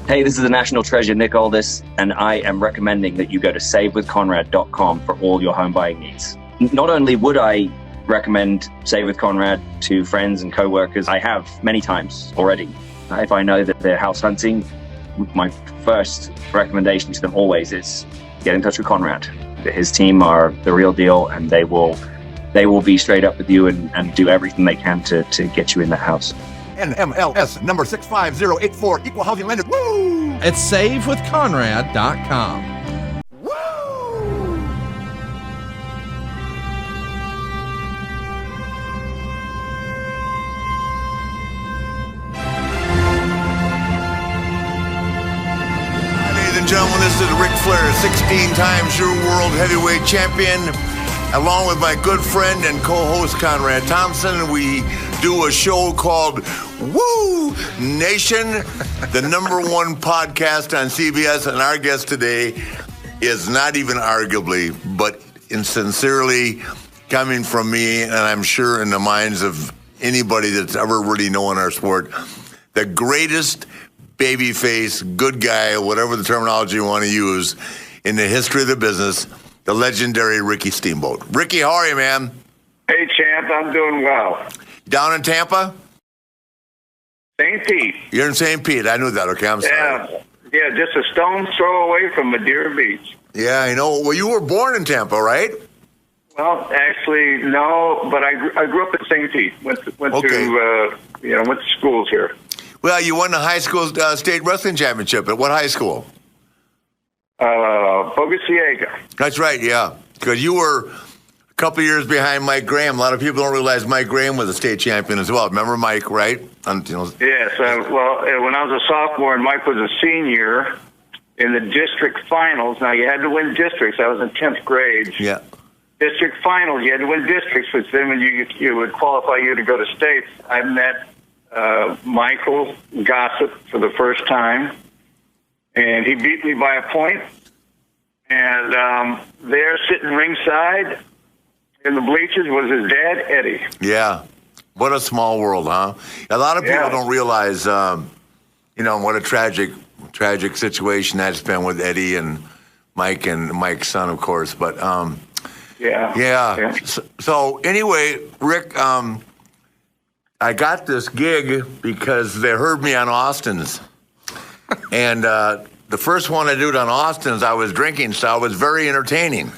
Hey, this is the National Treasure, Nick Aldis, and I am recommending that you go to savewithconrad.com for all your home buying needs. Not only would I recommend Save with Conrad to friends and coworkers, I have many times already. If I know that they're house hunting, my first recommendation to them always is get in touch with Conrad. His team are the real deal, and they will be straight up with you and do everything they can to get you in that house. NMLS number 65084, equal housing lender. Woo! At savewithconrad.com. Ladies and gentlemen, this is Ric Flair, 16 times your world heavyweight champion. Along with my good friend and co-host Conrad Thompson, we do a show called Woo Nation, the #1 podcast on CBS. And our guest today is not even arguably, but sincerely coming from me, and I'm sure in the minds of anybody that's ever really known our sport, the greatest babyface, good guy, whatever the terminology you want to use, in the history of the business, the legendary Ricky Steamboat. Ricky, how are you, man? Hey, champ, I'm doing well. Down in Tampa? St. Pete. You're in St. Pete. I knew that. Okay, I'm sorry. Yeah, just a stone's throw away from Madeira Beach. Yeah, I know. Well, you were born in Tampa, right? Well, actually, no, but I grew up in St. Pete. Went to schools here. Well, you won the high school state wrestling championship. At what high school? Bogosiega. That's right, yeah. Because you were a couple years behind Mike Graham. A lot of people don't realize Mike Graham was a state champion as well. Remember Mike, right? Yes. When I was a sophomore and Mike was a senior in the district finals, now you had to win districts. I was in 10th grade. Yeah. District finals, you had to win districts, which then when you would qualify you to go to states. I met Michael Gossett for the first time, and he beat me by a point. And there, sitting ringside in the bleachers, was his dad, Eddie. Yeah. What a small world, huh? A lot of people don't realize, what a tragic situation that's been with Eddie and Mike's son, of course. But, yeah. So anyway, Rick, I got this gig because they heard me on Austin's. And the first one I did on Austin's, I was drinking, so it was very entertaining.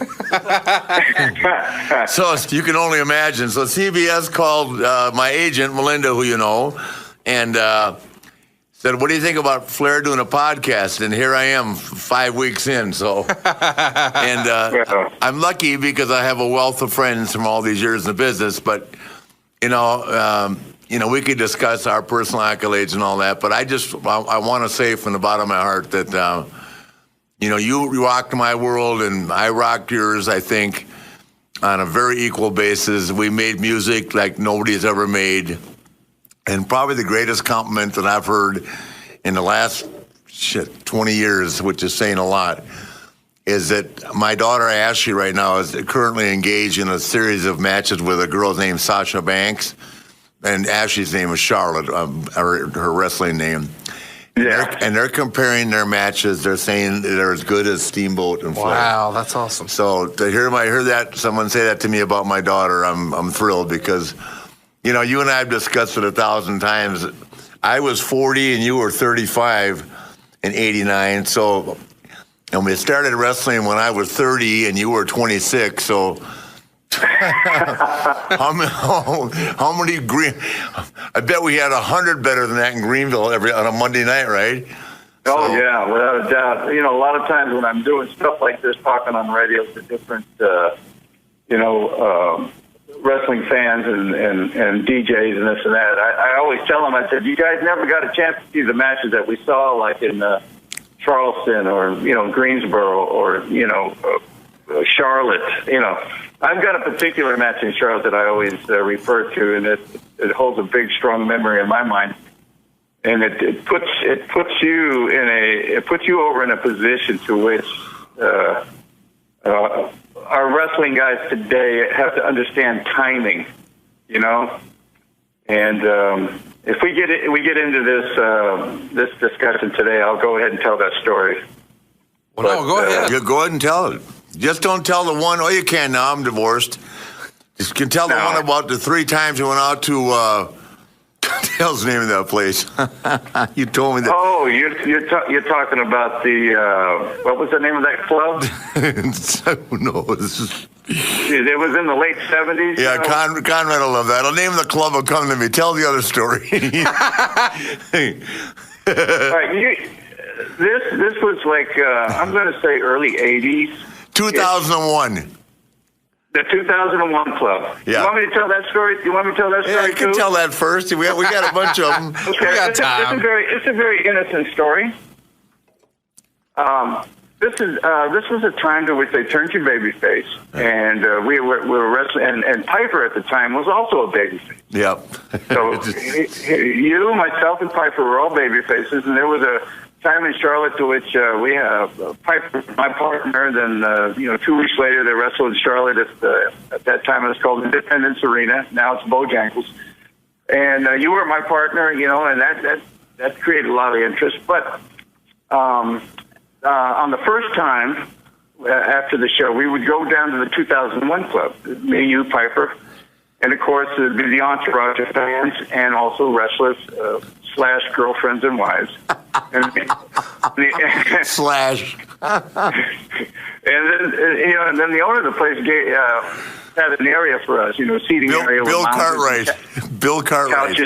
So you can only imagine. So CBS called my agent, Melinda, who you know, and said, what do you think about Flair doing a podcast? And here I am 5 weeks in. So, and I'm lucky because I have a wealth of friends from all these years in the business, but, we could discuss our personal accolades and all that, but I want to say from the bottom of my heart that, you rocked my world and I rocked yours, I think, on a very equal basis. We made music like nobody's ever made. And probably the greatest compliment that I've heard in the last 20 years, which is saying a lot, is that my daughter Ashley right now is currently engaged in a series of matches with a girl named Sasha Banks. And Ashley's name is Charlotte, her wrestling name. Yeah. And they're comparing their matches. They're saying they're as good as Steamboat and Flair. Wow, that's awesome. So to hear that someone say that to me about my daughter, I'm thrilled because, you and I have discussed it 1,000 times. I was 40 and you were 35 in '89. So, and we started wrestling when I was 30 and you were 26. So. How many I bet we had 100 better than that in Greenville on a Monday night, right? Oh, yeah, without a doubt. A lot of times when I'm doing stuff like this, talking on radio to different, wrestling fans and DJs and this and that, I always tell them, I said, you guys never got a chance to see the matches that we saw, like in Charleston or, Greensboro or, Charlotte, I've got a particular match in Charlotte that I always refer to, and it holds a big, strong memory in my mind. And it puts you over in a position to which our wrestling guys today have to understand timing, And if we get into this discussion today, I'll go ahead and tell that story. Well, no, go ahead. You go ahead and tell it. Just don't tell the one. Oh, you can now. I'm divorced. Just can tell the one about the 3 times you went out to. What the hell's the name of that place? You told me that. Oh, you're talking about the what was the name of that club? Who knows? It was in the late 70s. Yeah, Conrad will love that. I'll name the club. Will come to me. Tell the other story. All right, this was like I'm going to say early 80s. 2001. The 2001 club. Yeah. You want me to tell that story? You want me to tell that story Yeah, you can too? tell that first. We got a bunch of them. Okay. We got It's time. a very innocent story. This was a time in which they turned you babyface, and we were wrestling, and Piper at the time was also a babyface. Yep. So you, myself, and Piper were all babyfaces, and there was a time in Charlotte to which we have Piper, my partner. Then 2 weeks later, they wrestled in Charlotte at that time it was called Independence Arena. Now it's Bojangles, and you were my partner. And that created a lot of interest. But on the first time after the show, we would go down to the 2001 club. Me, you, Piper. And, of course, there'd be the entourage of fans and also wrestlers / girlfriends and wives. Slash. And then the owner of the place had an area for us, seating area. Bill with Cartwright. Bill Cartwright.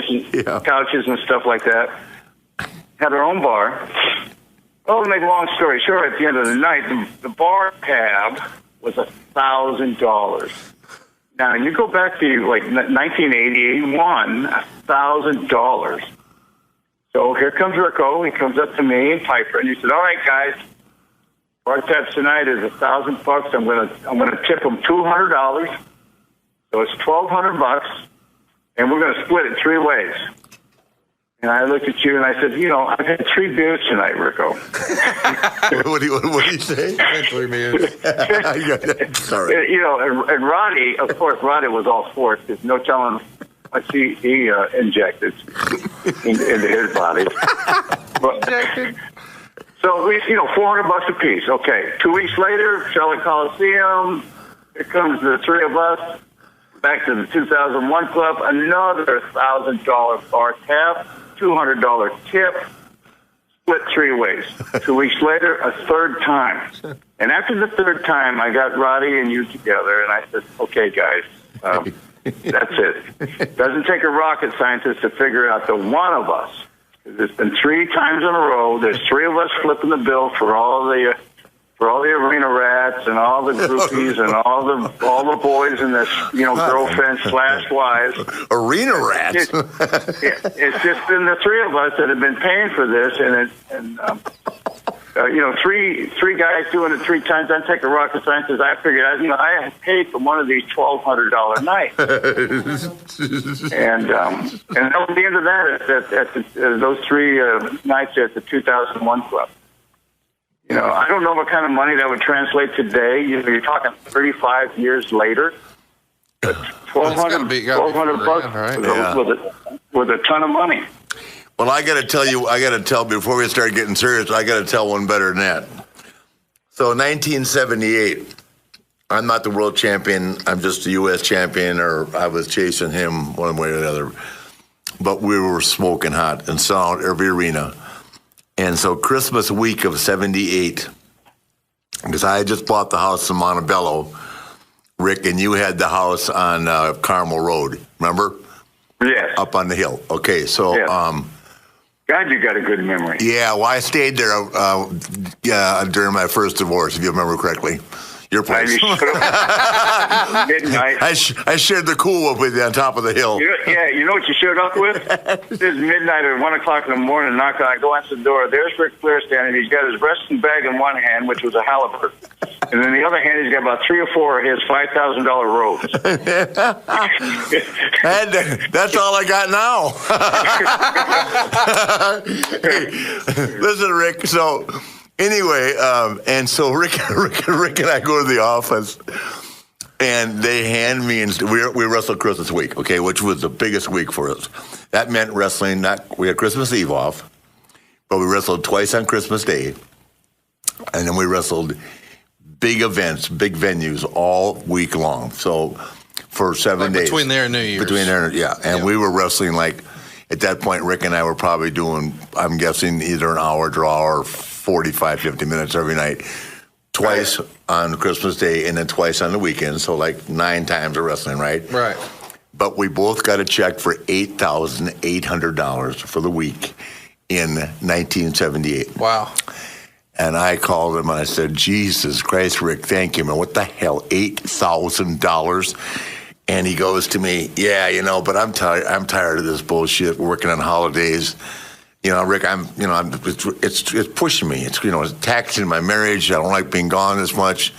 Couches and stuff like that. Had our own bar. Well, to make a long story short, at the end of the night, the bar tab was $1,000. Now, you go back to like 1980, 81, $1,000. So here comes Rico. He comes up to me and Piper, and he said, "All right, guys, bar tab tonight is $1,000. I'm gonna tip them $200. So it's $1,200, and we're gonna split it 3 ways." And I looked at you and I said, "I've had 3 beers tonight, Rico." What do you say? 3 beers. Sorry. And Roddy, of course, Roddy was all for it. There's no telling what he injected into his body. So we, $400 a piece. Okay. 2 weeks later, Charlotte Coliseum. Here comes the 3 of us back to the 2001 club. Another $1,000 bar tab, $200 tip. Split 3 ways. 2 weeks later, a 3rd time. And after the 3rd time, I got Roddy and you together, and I said, "Okay, guys, that's it. Doesn't take a rocket scientist to figure out the one of us. There's been 3 times in a row. There's 3 of us flipping the bill for all the arena rats and all the groupies and all the boys and the girlfriends / wives. Arena rats. It's just been the 3 of us that have been paying for this, and three guys doing it 3 times. I'd take a rocket scientist. I figured, I had paid for one of these $1,200 nights, and that was the end of that. At those 3 nights at the 2001 club. I don't know what kind of money that would translate today. You're talking 35 years later. But $1,200 was a ton of money. Well, I got to tell before we start getting serious, I got to tell one better than that. So 1978, I'm not the world champion. I'm just the U.S. champion, or I was chasing him one way or the other. But we were smoking hot and selling out every arena. And so Christmas week of 78, because I had just bought the house in Montebello, Rick, and you had the house on Carmel Road, remember? Yes. Up on the hill. Okay, so... Yes. God, you got a good memory. Yeah, well, I stayed there during my first divorce, if you remember correctly. Your place. Midnight. I shared the Cool Whip with you on top of the hill. You know what you showed up with? It's midnight or 1 o'clock in the morning, knock on, I go answer the door. There's Ric Flair standing. He's got his wrestling bag in one hand, which was a halibut. And in the other hand, he's got about 3 or 4 of his $5,000 robes. That's all I got now. Listen, Rick, so... Anyway, and so Rick and I go to the office, And they hand me, and we wrestled Christmas week, okay, which was the biggest week for us. That meant wrestling, we had Christmas Eve off, but we wrestled twice on Christmas Day. And then we wrestled big events, big venues all week long. So for 7 days. Between there and New Year's. Between there, yeah. And we were wrestling like, at that point, Rick and I were probably doing, I'm guessing, either an hour draw or 45, 50 minutes every night. Twice on Christmas Day and then twice on the weekend. So like 9 times of wrestling, right? Right. But we both got a check for $8,800 for the week in 1978. Wow. And I called him and I said, Jesus Christ, Rick, thank you, man. What the hell, $8,000? And he goes to me, yeah, but I'm tired of this bullshit. We're working on holidays. Rick, it's pushing me. It's, it's taxing my marriage. I don't like being gone as much.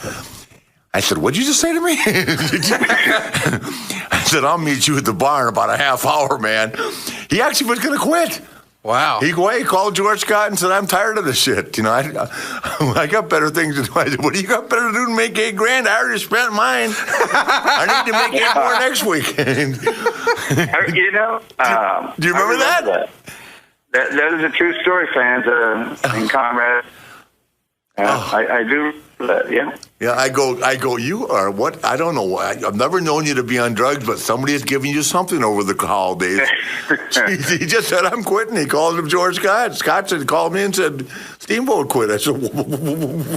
I said, what'd you just say to me? I said, I'll meet you at the bar in about a half hour, man. He actually was going to quit. Wow. He called George Scott and said, I'm tired of this shit. I got better things to do. I said, what do you got better to do than make $8,000? I already spent mine. I need to make 8 more next week. Do you remember that? That is a true story, fans and comrades. I do. Yeah. Yeah, I go, you are what? I don't know. I've never known you to be on drugs, but somebody is giving you something over the holidays. He just said, I'm quitting. He called him George Scott. Scott called me and said, Steamboat quit. I said,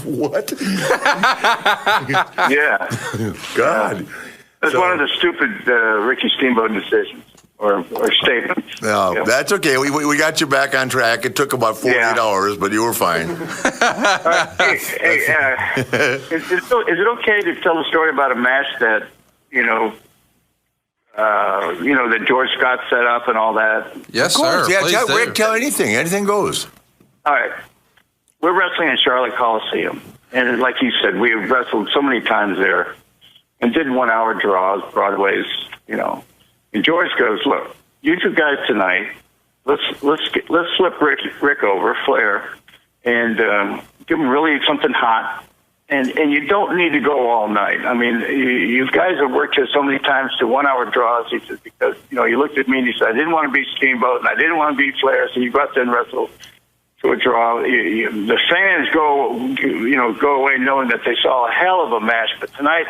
what? Yeah. God. That's one of the stupid Ricky Steamboat decisions. Or statements. No, yeah. That's okay. We got you back on track. It took about 48 hours, but you were fine. Is it okay to tell a story about a match that that George Scott set up and all that? of Yes, course. sir. Yeah, Rick, tell anything. Anything goes. All right. We're wrestling in Charlotte Coliseum, and like you said, we have wrestled so many times there, and did 1 hour draws, Broadways, And George goes, look, you two guys tonight, let's flip Rick over, Flair, and give him really something hot. And you don't need to go all night. I mean, you guys have worked here so many times to 1 hour draws. He says, because, you looked at me and you said, I didn't want to be Steamboat and I didn't want to be Flair. So you go out there and wrestle to a draw. The fans go away knowing that they saw a hell of a match. But tonight,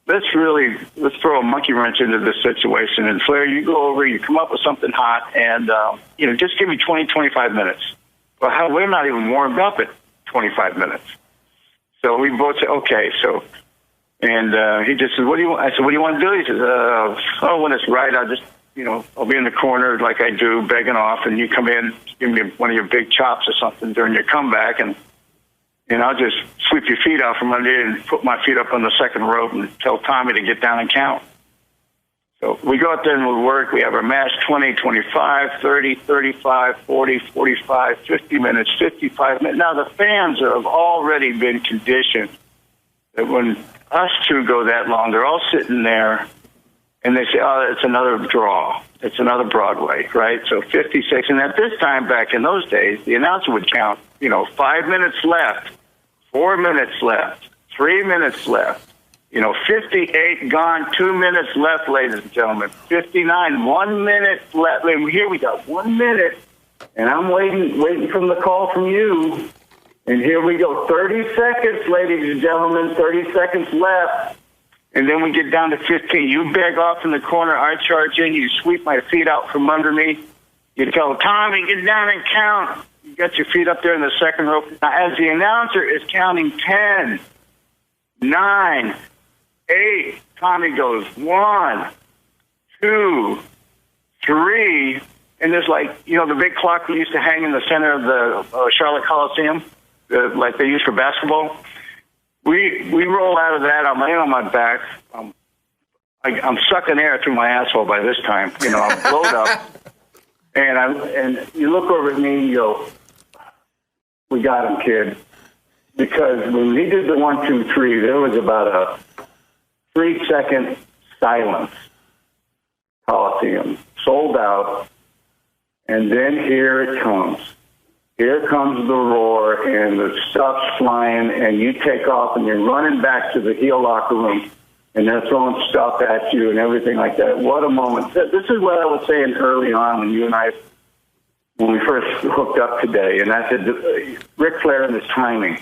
let's throw a monkey wrench into this situation. And Flair, you go over, you come up with something hot, and, just give me 20, 25 minutes. Well, we're not even warmed up at 25 minutes. So we both say, okay. So, and he just says, what do you want? I said, what do you want to do? He says, when it's right, I'll just, I'll be in the corner like I do, begging off, and you come in, give me one of your big chops or something during your comeback, and I'll just sweep your feet out from under you and put my feet up on the second rope and tell Tommy to get down and count. So we go out there and we work. We have our match 20, 25, 30, 35, 40, 45, 50 minutes, 55 minutes. Now, the fans have already been conditioned that when us two go that long, they're all sitting there and they say, oh, it's another draw. It's another Broadway, right? So 56. And at this time, back in those days, the announcer would count, 5 minutes left, 4 minutes left, 3 minutes left, 58 gone, 2 minutes left, ladies and gentlemen, 59, 1 minute left. And here we go, 1 minute. And I'm waiting from the call from you. And here we go, 30 seconds, ladies and gentlemen, 30 seconds left. And then we get down to 15. You beg off in the corner. I charge in. You sweep my feet out from under me. You tell Tommy, get down and count. You got your feet up there in the second rope. Now, as the announcer is counting 10, 9, 8, Tommy goes 1, 2, 3. And there's the big clock we used to hang in the center of the Charlotte Coliseum, like they use for basketball. We roll out of that. I'm laying on my back. I'm sucking air through my asshole by this time. I'm blowed up. And you look over at me and you go, we got him, kid. Because when he did the 1, 2, 3, there was about a 3-second silence. Coliseum, sold out. And then here it comes. Here comes the roar, and the stuff's flying, and you take off, and you're running back to the heel locker room. and they're throwing stuff at you and everything like that. What a moment. This is what I was saying early on when you and I, when we first hooked up today, and I said, Ric Flair and his timing.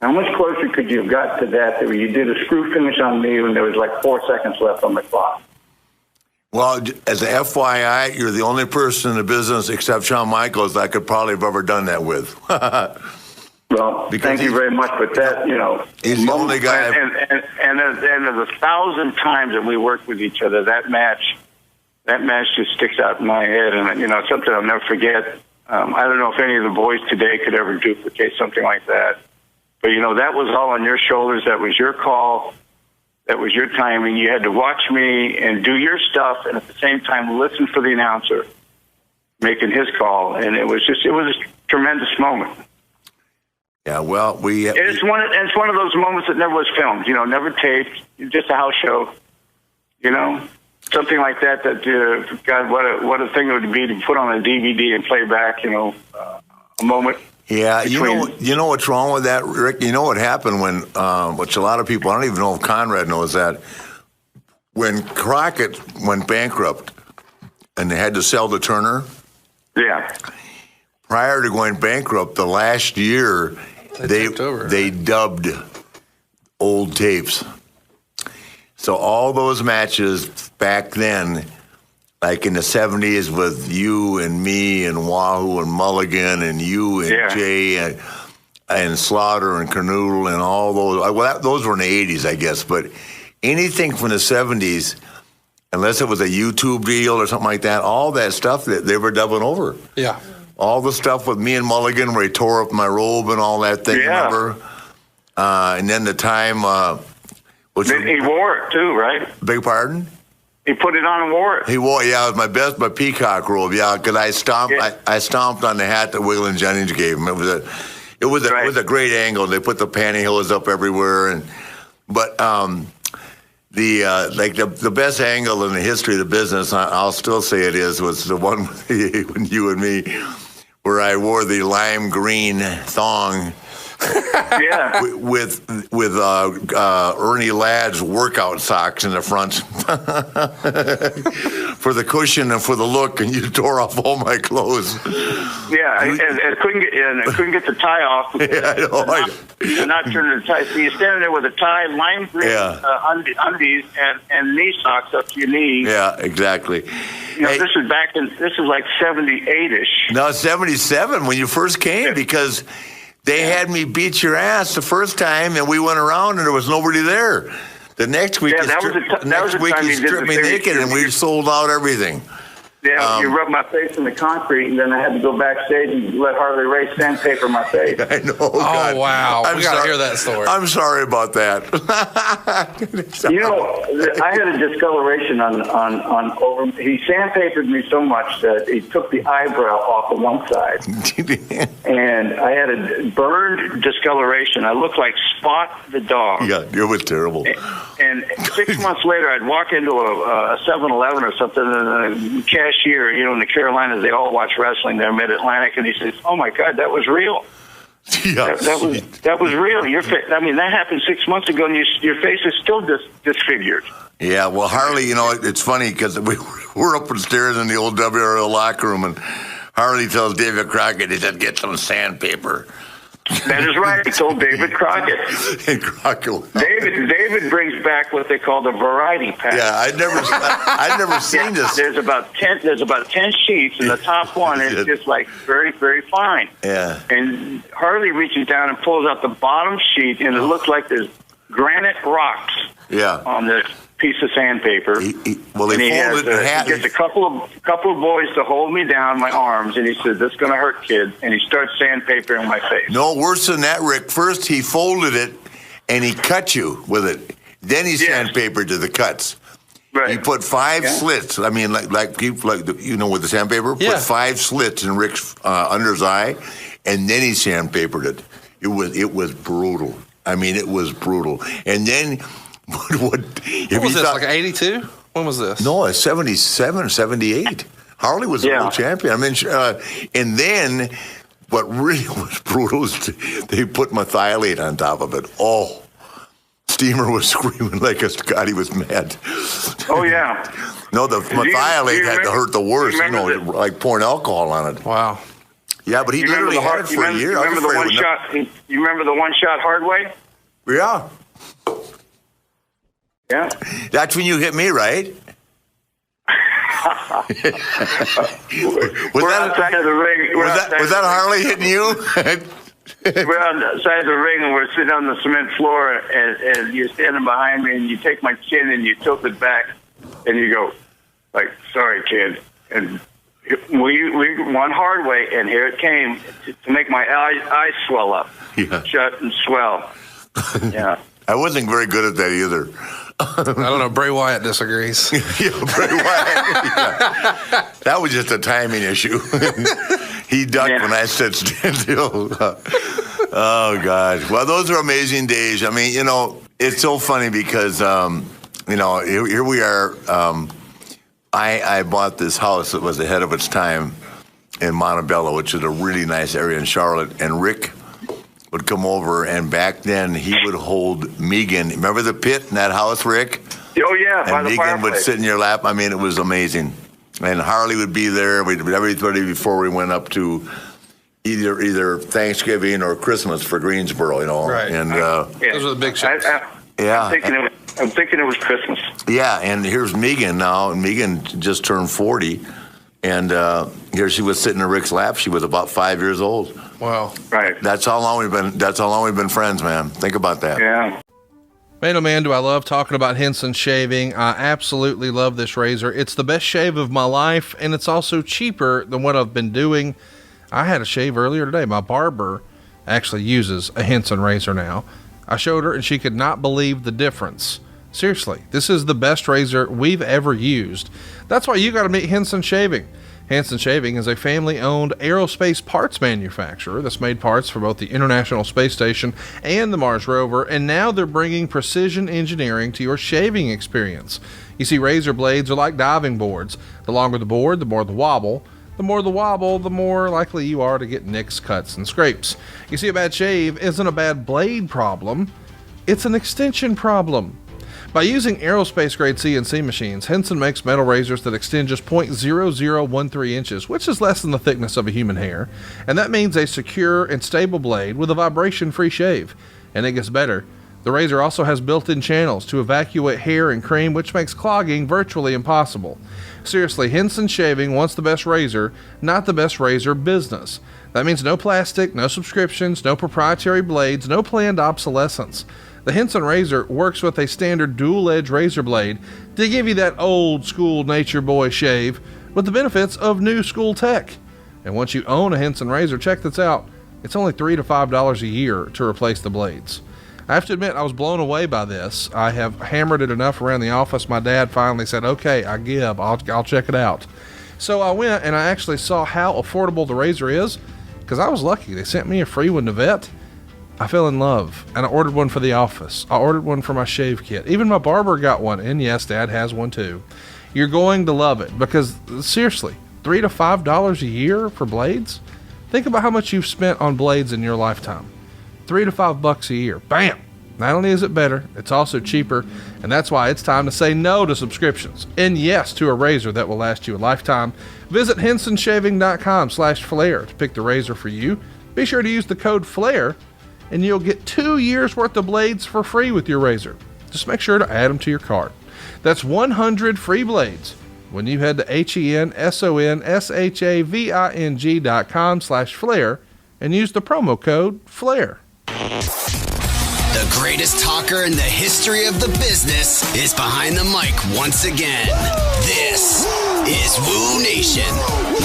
How much closer could you have got to that where you did a screw finish on me when there was like 4 seconds left on the clock? Well, as an FYI, you're the only person in the business except Shawn Michaels that I could probably have ever done that with. Well, thank you very much, but that, he's the only guy. And of the 1,000 times that we worked with each other, that match just sticks out in my head, and something I'll never forget. I don't know if any of the boys today could ever duplicate something like that, but that was all on your shoulders. That was your call. That was your timing. You had to watch me and do your stuff, and at the same time listen for the announcer making his call, and it was a tremendous moment. Yeah, well, it's one of those moments that never was filmed, never taped, just a house show, something like that. God, what a thing it would be to put on a DVD and play back, a moment. Yeah, you know what's wrong with that, Rick? You know what happened when, which a lot of people, I don't even know if Conrad knows that, when Crockett went bankrupt and they had to sell to Turner. Yeah. Prior to going bankrupt, the last year, they dubbed old tapes. So all those matches back then, like in the 70s with you and me and Wahoo and Mulligan and you and Jay and Slaughter and Canoodle and all those. Well, those were in the 80s, I guess. But anything from the 70s, unless it was a YouTube deal or something like that, all that stuff that they were dubbing over. Yeah. All the stuff with me and Mulligan where he tore up my robe and all that thing, remember? And then the time... he wore it too, right? Beg pardon? He put it on and wore it. He wore it, yeah. It was my peacock robe, yeah, because I stomped on the hat that Wiggle and Jennings gave him. It was a great angle. They put the pantyhose up everywhere, but the best angle in the history of the business, I'll still say it is, was the one when you and me, where I wore the lime green thong. Yeah, with Ernie Ladd's workout socks in the front for the cushion and for the look, and you tore off all my clothes. Yeah, and I couldn't get the tie off. Yeah, I know. Not turning the tie. So you're standing there with a tie, lime green undies, and knee socks up to your knees. Yeah, exactly. This is like 78-ish. No, 77 when you first came, because they had me beat your ass the first time, and we went around, and there was nobody there. The next week, you stripped me naked, and we sold out everything. Yeah, you rubbed my face in the concrete, and then I had to go backstage and let Harley Race sandpaper my face. I know. Oh, God. wow. We got to hear that story. I'm sorry about that. I had a discoloration on over. He sandpapered me so much that he took the eyebrow off of one side. And I had a burned discoloration. I looked like Spot the dog. Yeah, it was terrible. And 6 months later, I'd walk into a 7-Eleven or something, and the cashier, in the Carolinas, they all watch wrestling there, Mid-Atlantic, and he says, "Oh my God, that was real." Yeah, that was real. That happened 6 months ago, and your face is still disfigured. Yeah, well, Harley, it's funny because we're up the stairs in the old WRL locker room, and Harley tells David Crockett, he said, "Get some sandpaper." That is right. He told David Crockett. And Crockett. David brings back what they call the variety pack. Yeah, I'd never seen this. There's about 10 sheets, and the top one is just like very, very fine. Yeah. And Harley reaches down and pulls out the bottom sheet, and it looks like there's granite rocks. Yeah. On this piece of sandpaper. He gets a couple of boys to hold me down my arms, and he said, "This is going to hurt, kid." And he starts sandpapering my face. No, worse than that, Rick. First, he folded it, and he cut you with it. Then he sandpapered to the cuts. Right. He put 5 slits. I mean, with the sandpaper, put 5 slits in Rick's under his eye, and then he sandpapered it. It was brutal. I mean, it was brutal. And then. What was this, like 82? When was this? No, 77, 78. Harley was the world champion. I mean, and then what really was brutal is they put methylate on top of it. Oh, steamer was screaming like a God, he was mad. Oh, yeah. No, the methylate had to hurt the worst, like pouring alcohol on it. Wow. Yeah, but he literally had it for a year. You remember the one-shot hard way? Yeah. Yeah. That's when you hit me, right? We're outside of the ring. Was that Harley hitting you? We're outside of the ring, and we're sitting on the cement floor, and you're standing behind me, and you take my chin, and you tilt it back, and you go, like, sorry, kid. And we won hard way, and here it came to make my eyes swell up. Yeah. Shut and swell. Yeah. I wasn't very good at that either. I don't know. Bray Wyatt disagrees. Yeah, Bray Wyatt. Yeah. That was just a timing issue. He ducked when I said stand still. Oh, God. Well, those are amazing days. I mean, it's so funny because, here we are. I bought this house that was ahead of its time in Montebello, which is a really nice area in Charlotte, and Rick would come over, and back then he would hold Megan. Remember the pit in that house, Rick? Oh, yeah, and by the Megan fireplace. would sit in your lap. I mean, it was amazing. And Harley would be there. Everybody before we went up to either Thanksgiving or Christmas for Greensboro, Right. And those are the big shows. yeah. I'm thinking it was Christmas. Yeah, and here's Megan now. And Megan just turned 40. And here she was sitting in Rick's lap. She was about 5 years old. Wow. Right. That's how long we've been friends, man. Think about that. Yeah. Man, oh man, do I love talking about Henson Shaving. I absolutely love this razor. It's the best shave of my life, and it's also cheaper than what I've been doing. I had a shave earlier today. My barber actually uses a Henson razor now. I showed her, and she could not believe the difference. Seriously, this is the best razor we've ever used. That's why you got to meet Henson Shaving. Henson Shaving is a family-owned aerospace parts manufacturer that's made parts for both the International Space Station and the Mars rover, and now they're bringing precision engineering to your shaving experience. You see, razor blades are like diving boards. The longer the board, the more the wobble. The more the wobble, the more likely you are to get nicks, cuts, and scrapes. You see, a bad shave isn't a bad blade problem. It's an extension problem. By using aerospace-grade CNC machines, Henson makes metal razors that extend just 0.0013 inches, which is less than the thickness of a human hair, and that means a secure and stable blade with a vibration-free shave. And it gets better. The razor also has built-in channels to evacuate hair and cream, which makes clogging virtually impossible. Seriously, Henson Shaving wants the best razor, not the best razor business. That means no plastic, no subscriptions, no proprietary blades, no planned obsolescence. The Henson razor works with a standard dual-edge razor blade to give you that old-school Nature Boy shave with the benefits of new-school tech. And once you own a Henson razor, check this out. It's only $3 to $5 a year to replace the blades. I have to admit, I was blown away by this. I have hammered it enough around the office. My dad finally said, okay, I give. I'll check it out. So I went and I actually saw how affordable the razor is because I was lucky. They sent me a free one to vet. I fell in love, and I ordered one for the office. I ordered one for my shave kit. Even my barber got one, and yes, Dad has one too. You're going to love it because, seriously, $3 to $5 a year for blades? Think about how much you've spent on blades in your lifetime. $3 to $5 a year. Bam! Not only is it better, it's also cheaper, and that's why it's time to say no to subscriptions and yes to a razor that will last you a lifetime. Visit HensonShaving.com/Flair to pick the razor for you. Be sure to use the code FLAIR, and you'll get 2 years worth of blades for free with your razor. Just make sure to add them to your cart. That's 100 free blades when you head to HensonShaving.com/Flair and use the promo code FLAIR. The greatest talker in the history of the business is behind the mic once again. This is Woo Nation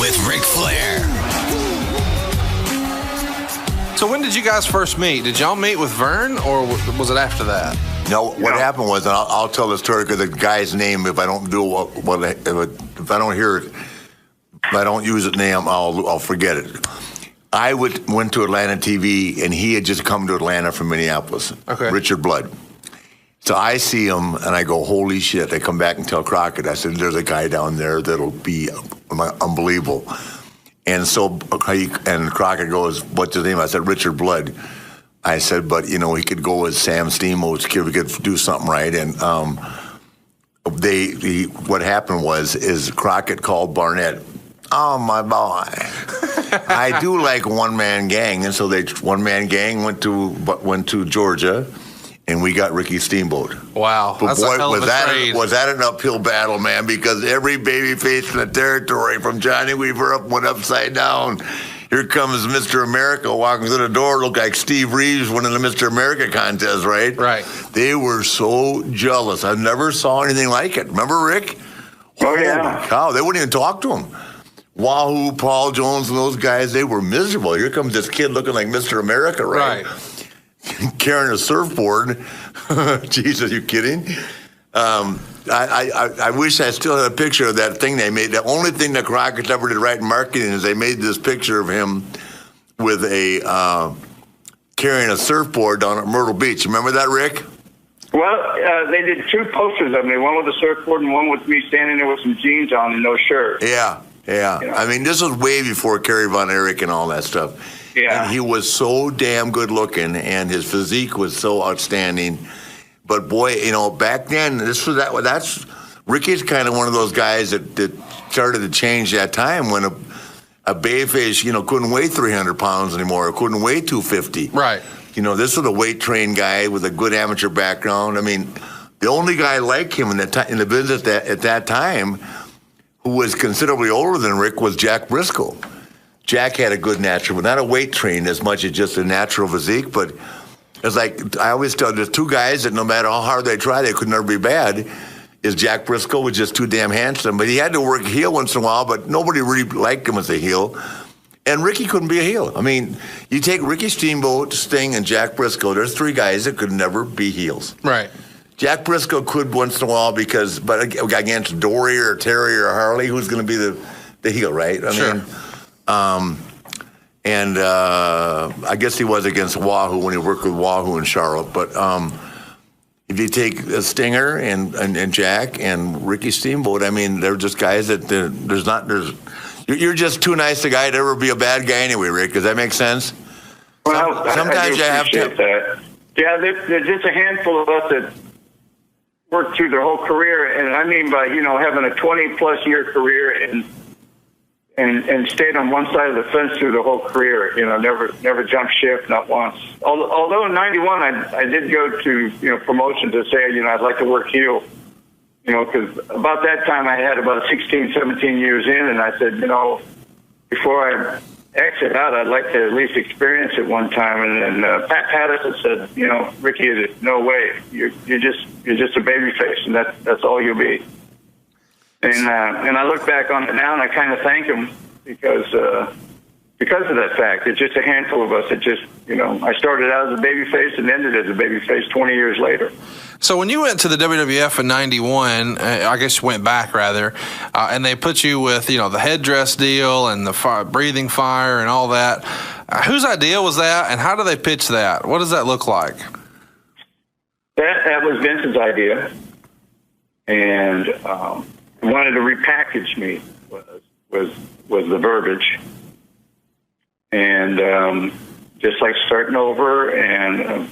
with Ric Flair. So when did you guys first meet? Did y'all meet with Vern, or was it after that? No, what happened was, and I'll tell the story because the guy's name, if I don't do if I don't hear it, if I don't use the name, I'll forget it. I went to Atlanta TV, and he had just come to Atlanta from Minneapolis. Okay. Richard Blood. So I see him, and I go, holy shit. I come back and tell Crockett, I said, there's a guy down there that'll be unbelievable. And so, and Crockett goes, what's his name? I said, Richard Blood. I said, but, you know, he could go with Sam Steamboat's kid. We could do something right. And what happened is Crockett called Barnett, oh, my boy. I do like one-man gang. And so one-man gang went to Georgia, and we got Ricky Steamboat. Wow. But that's boy, a hell of a trade. was that an uphill battle, man, because every baby face in the territory from Johnny Weaver went upside down. Here comes Mr. America walking through the door, looked like Steve Reeves winning the Mr. America contest, right? Right. They were so jealous. I never saw anything like it. Remember, Rick? Oh, yeah. Holy cow, they wouldn't even talk to him. Wahoo, Paul Jones, and those guys, they were miserable. Here comes this kid looking like Mr. America, right? Carrying a surfboard. Jeez, are you kidding? I wish I still had a picture of that thing they made. The only thing that Crockett's ever did right in marketing is they made this picture of him with a carrying a surfboard down at Myrtle Beach. Remember that, Rick? Well, they did two posters of me, one with a surfboard and one with me standing there with some jeans on and no shirt. Yeah. I mean, this was way before Kerry Von Erich and all that stuff. Yeah. And he was so damn good looking, and his physique was so outstanding. But boy, you know, back then, that's Ricky's kind of one of those guys that started to change that time when a bayfish, you know, couldn't weigh 300 pounds anymore, or couldn't weigh 250. Right. You know, this was a weight trained guy with a good amateur background. I mean, the only guy like him in the business at that time, who was considerably older than Rick, was Jack Briscoe. Jack had a good natural, but not a weight trained as much as just a natural physique. But it's like I always tell, there's two guys that no matter how hard they try, they could never be bad. Is Jack Briscoe was just too damn handsome, but he had to work heel once in a while. But nobody really liked him as a heel. And Ricky couldn't be a heel. I mean, you take Ricky Steamboat, Sting, and Jack Briscoe. There's three guys that could never be heels. Right. Jack Briscoe could once in a while but against Dory or Terry or Harley, who's going to be the heel, right? I sure. mean, I guess he was against Wahoo when he worked with Wahoo in Charlotte. But if you take Stinger and Jack and Ricky Steamboat, I mean, they're just guys that you're just too nice a guy to ever be a bad guy anyway, Rick. Does that make sense? Well, Sometimes you have to. That. Yeah, there's just a handful of us that worked through their whole career, and I mean by, you know, having a 20-plus year career and stayed on one side of the fence through the whole career. You know, never jumped ship, not once. Although in '91 I did go to, you know, promotion to say, you know, I'd like to work heel. You know, because about that time I had about 16, 17 years in, and I said, you know, before I exit out, I'd like to at least experience it one time. And Pat Patterson said, you know, Ricky, no way, you're just a baby face, and that's all you'll be. And I look back on it now, and I kind of thank him because of that fact. It's just a handful of us that just, you know, I started out as a baby face and ended as a baby face 20 years later. So when you went to the WWF in '91, I guess you went back rather, and they put you with, you know, the headdress deal and the breathing fire and all that. Whose idea was that, and how do they pitch that? What does that look like? That was Vince's idea, and he wanted to repackage me was the verbiage, and just like starting over, and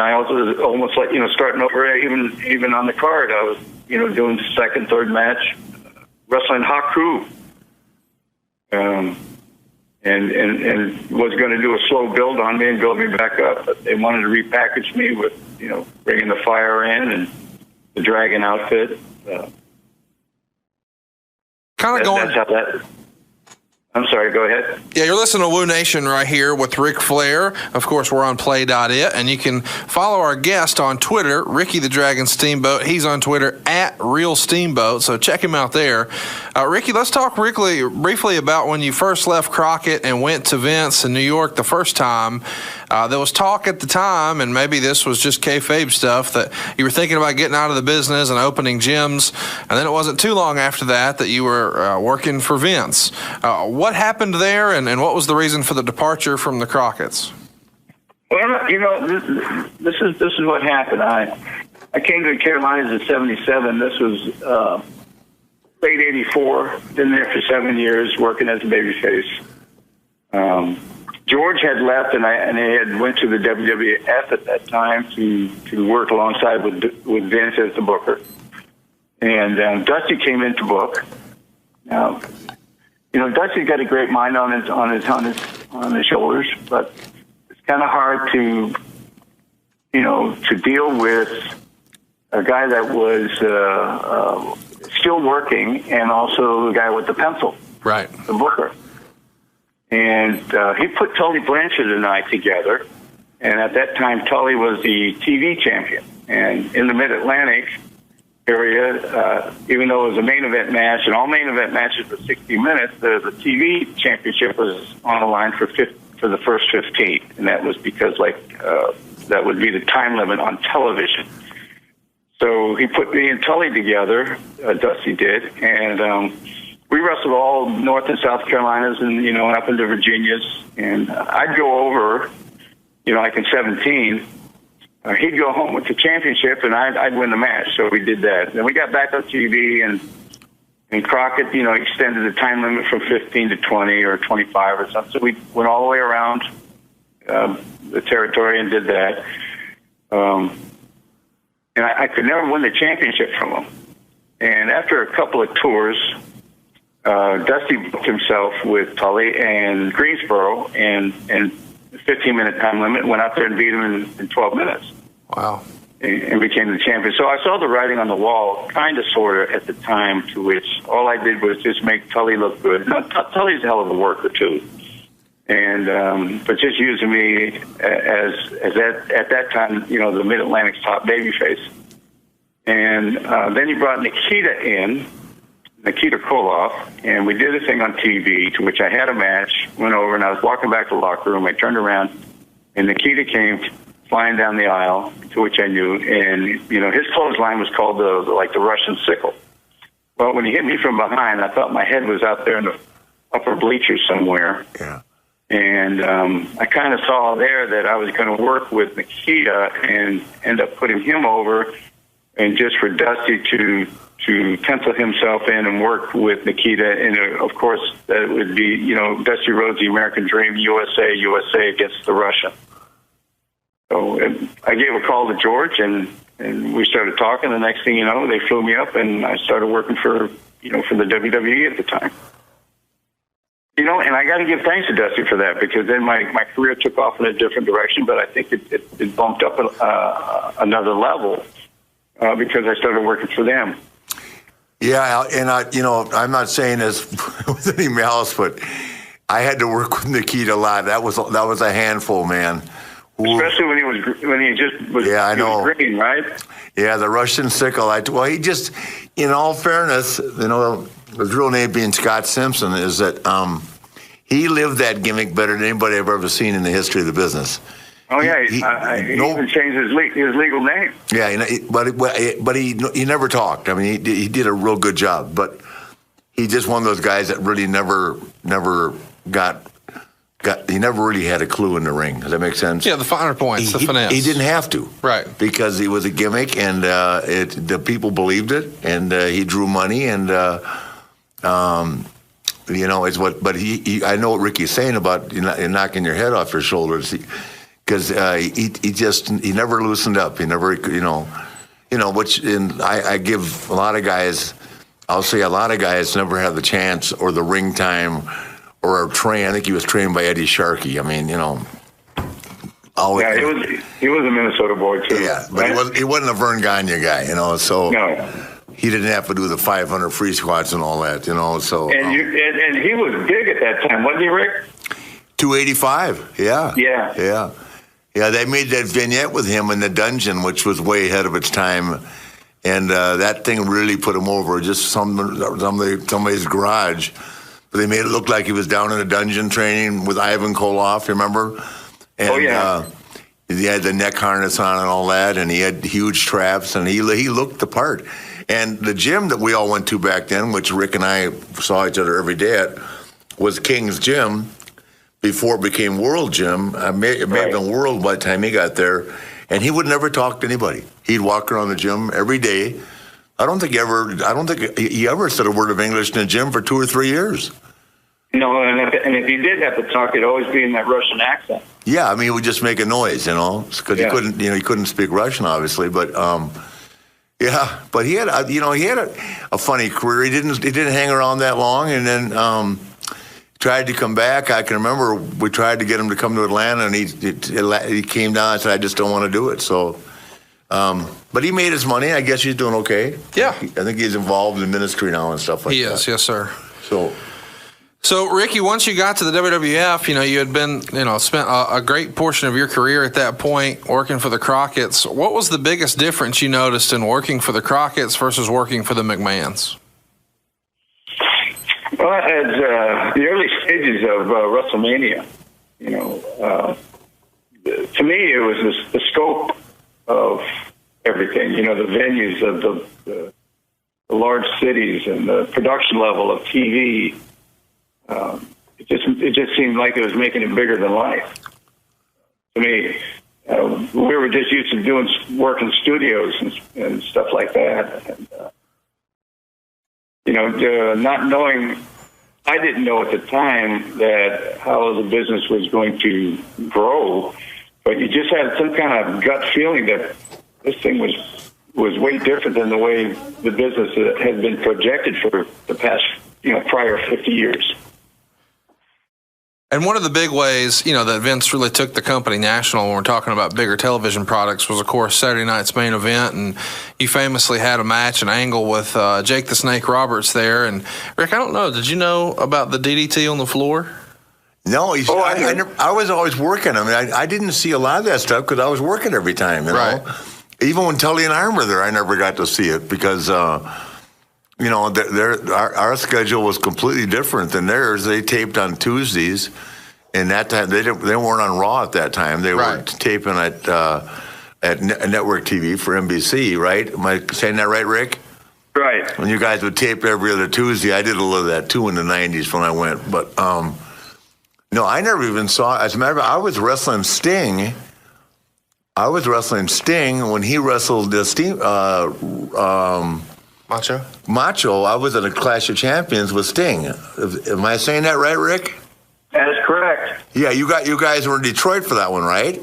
I also almost like, you know, starting over even on the card. I was, you know, doing the second, third match, wrestling Haku, and was going to do a slow build on me and build me back up. But they wanted to repackage me with, you know, bringing the fire in and the dragon outfit. Kind of going. That's how that. I'm sorry, go ahead. Yeah, you're listening to Woo Nation right here with Ric Flair. Of course, we're on play.it, and you can follow our guest on Twitter, Ricky the Dragon Steamboat. He's on Twitter @RealSteamboat, so check him out there. Ricky, let's talk briefly about when you first left Crockett and went to Vince in New York the first time. There was talk at the time, and maybe this was just kayfabe stuff, that you were thinking about getting out of the business and opening gyms, and then it wasn't too long after that you were working for Vince. What happened there, and what was the reason for the departure from the Crockett's? Well, you know, this is what happened. I came to the Carolinas in '77. This was late '84. Been there for 7 years, working as a babyface. George had left, and I had went to the WWF at that time to work alongside with Vince as the booker. And Dusty came in to book. Now, Dusty's got a great mind on his shoulders, but it's kind of hard to deal with a guy that was still working and also the guy with the pencil, right? The booker. And he put Tully Blanchard and I together. And at that time, Tully was the TV champion. And in the Mid-Atlantic area, even though it was a main event match, and all main event matches were 60 minutes, the TV championship was on the line for the first 15. And that was because, that would be the time limit on television. So he put me and Tully together, Dusty did, and we wrestled all North and South Carolinas and, up into Virginias. And I'd go over, like in 17. He'd go home with the championship, and I'd win the match. So we did that. Then we got back on TV, and Crockett, extended the time limit from 15 to 20 or 25 or something. So we went all the way around the territory and did that. And I could never win the championship from him. And after a couple of tours, Dusty booked himself with Tully and Greensboro and 15-minute time limit, went out there and beat him in 12 minutes. Wow. And became the champion. So I saw the writing on the wall, kind of, sort of, at the time, to which all I did was just make Tully look good. Tully's a hell of a worker, too. And but just using me as at that time, the Mid-Atlantic's top babyface. And then he brought Nikita Koloff, and we did a thing on TV, to which I had a match, went over, and I was walking back to the locker room. I turned around, and Nikita came flying down the aisle, to which I knew, and, his clothesline was called the Russian sickle. Well, when he hit me from behind, I thought my head was out there in the upper bleachers somewhere. Yeah. And I kind of saw there that I was going to work with Nikita and end up putting him over, and just for Dusty to pencil himself in and work with Nikita. And, of course, that would be, Dusty Rhodes, the American Dream, USA against the Russia. So I gave a call to George, and we started talking. The next thing you know, they flew me up, and I started working for the WWE at the time. And I got to give thanks to Dusty for that, because then my career took off in a different direction, but I think it bumped up another level because I started working for them. Yeah, and I'm not saying this with any malice, but I had to work with Nikita a lot. That was a handful, man. Especially when he just was, I know. He was green, right? Yeah, the Russian sickle. He just, in all fairness, his real name being Scott Simpson, is that he lived that gimmick better than anybody I've ever seen in the history of the business. Oh yeah, he even changed his legal name. Yeah, but he never talked. I mean, he did a real good job, but he's just one of those guys that really never he never really had a clue in the ring. Does that make sense? Yeah, the finer points, the finesse. He didn't have to, right? Because he was a gimmick, and the people believed it, and he drew money, and it's what. But I know what Ricky's saying about knocking your head off your shoulders. Because he never loosened up. He never, I give a lot of guys, I'll say a lot of guys never had the chance or the ring time or train. I think he was trained by Eddie Sharkey. I mean, always. Yeah, he was a Minnesota boy too. Yeah, but right? he wasn't a Vern Gagne guy, so. No. He didn't have to do the 500 free squats and all that, so. And he was big at that time, wasn't he, Rick? 285, yeah. Yeah. Yeah. Yeah, they made that vignette with him in the dungeon, which was way ahead of its time, and that thing really put him over. Just somebody's garage, but they made it look like he was down in a dungeon training with Ivan Koloff. Remember? And, he had the neck harness on and all that, and he had huge traps, and he looked the part. And the gym that we all went to back then, which Rick and I saw each other every day at, was King's Gym. Before it became World Gym, it may have been World by the time he got there, and he would never talk to anybody. He'd walk around the gym every day. I don't think he ever said a word of English in the gym for 2 or 3 years. No, and if you did have to talk, it'd always be in that Russian accent. Yeah, I mean, he would just make a noise, because he couldn't speak Russian, obviously, but yeah, but he had a funny career. He didn't hang around that long, and then tried to come back. I can remember we tried to get him to come to Atlanta, and he came down and said, "I just don't want to do it." So, but he made his money. I guess he's doing okay. Yeah, I think he's involved in ministry now and stuff like that. He is, yes, sir. So, Ricky, once you got to the WWF, you had been, spent a great portion of your career at that point working for the Crockett's. What was the biggest difference you noticed in working for the Crockett's versus working for the McMahons? Well, as the early stages of WrestleMania, to me, it was the scope of everything. The venues of the large cities and the production level of TV. It just seemed like it was making it bigger than life. To me, we were just used to doing work in studios and stuff like that. And, not knowing, I didn't know at the time that how the business was going to grow, but you just had some kind of gut feeling that this thing was way different than the way the business had been projected for the past, prior 50 years. And one of the big ways, that Vince really took the company national when we're talking about bigger television products was, of course, Saturday night's main event. And you famously had a match, an angle with Jake the Snake Roberts there. And, Rick, I don't know, did you know about the DDT on the floor? No, I was always working. I mean, I didn't see a lot of that stuff because I was working every time, Right. Even when Tully and I were there, I never got to see it because, our schedule was completely different than theirs. They taped on Tuesdays, and that time they weren't on Raw at that time. They were taping at network TV for NBC, right? Am I saying that right, Rick? Right. When you guys would tape every other Tuesday, I did a little of that too in the 90s when I went. But no, I never even saw. As a matter of fact, I was wrestling Sting. When he wrestled the Macho. I was in a Clash of Champions with Sting. Am I saying that right, Rick? That is correct. Yeah, you guys were in Detroit for that one, right?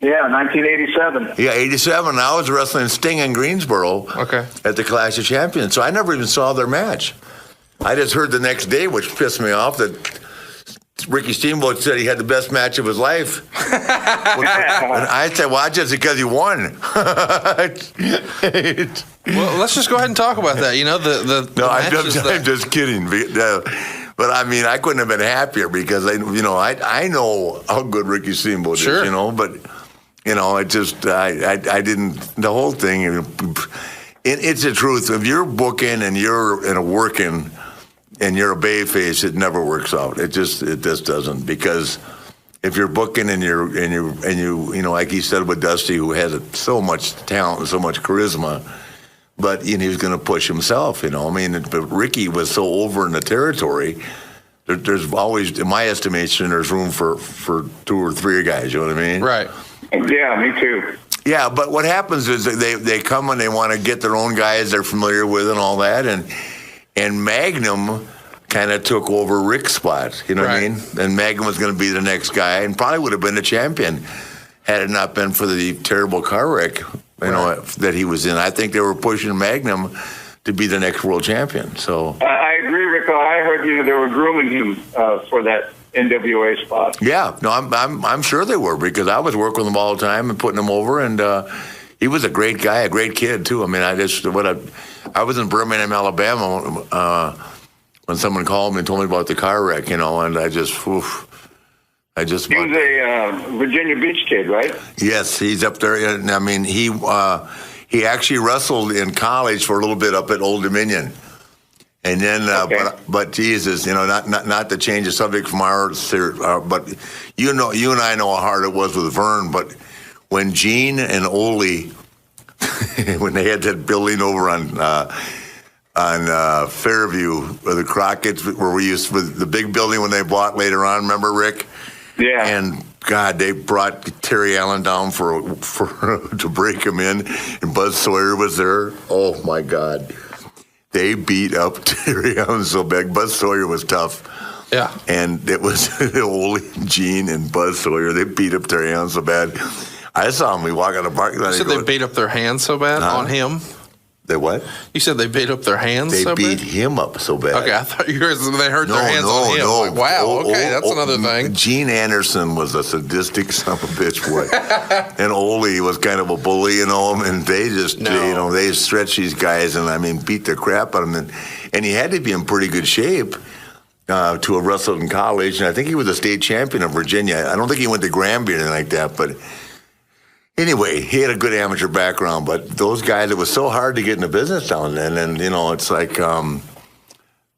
Yeah, 1987. Yeah, 87. I was wrestling Sting in Greensboro at the Clash of Champions. So I never even saw their match. I just heard the next day, which pissed me off, that Ricky Steamboat said he had the best match of his life. And I said, well, just because he won. Well, let's just go ahead and talk about that. I'm just kidding. But I mean, I couldn't have been happier because I know how good Ricky Steamboat is, but it just I didn't. The whole thing. It's the truth. If you're booking and you're in a working and you're a bayface, it never works out. It just doesn't, because if you're booking and you like he said with Dusty, who had so much talent and so much charisma, but he was going to push himself. But Ricky was so over in the territory. There's always, in my estimation, there's room for 2 or 3 guys. You know what I mean? Right. Yeah, me too. Yeah, but what happens is they come and they want to get their own guys they're familiar with and all that, and Magnum kind of took over Rick's spot, what I mean? And Magnum was going to be the next guy and probably would have been the champion had it not been for the terrible car wreck, that he was in. I think they were pushing Magnum to be the next world champion. So I agree, Rick. I heard they were grooming him for that NWA spot. Yeah, no, I'm sure they were, because I was working with him all the time and putting him over, and he was a great guy, a great kid too. I mean, I was in Birmingham, Alabama, when someone called me and told me about the car wreck, and I just. He was a Virginia Beach kid, right? Yes, he's up there. And I mean, he actually wrestled in college for a little bit up at Old Dominion, and then but Jesus, not to change the subject from ours, but you and I know how hard it was with Vern, but when Gene and Ole, when they had that building over on Fairview, where the Crockett's, where we used with the big building when they bought later on. Remember, Rick? Yeah. And God, they brought Terry Allen down for to break him in, and Buzz Sawyer was there. Oh my God, they beat up Terry Allen so bad. Buzz Sawyer was tough. Yeah. And it was Ole, Gene, and Buzz Sawyer. They beat up their hands so bad. I saw them. We walk out of the parking lot. You said they beat up their hands so bad on him? They what? You said they beat up their hands so bad? They beat bad? him up so bad. Okay, I thought you were they hurt their hands on him. No. Like, wow, okay, that's another thing. Gene Anderson was a sadistic son of a bitch boy. And Ole was kind of a bully, and they just, they stretched these guys and, beat the crap out of them. And he had to be in pretty good shape to have wrestled in college. And I think he was a state champion of Virginia. I don't think he went to Granby or anything like that, but anyway, he had a good amateur background, but those guys, it was so hard to get in the business down then. And, it's like, oh,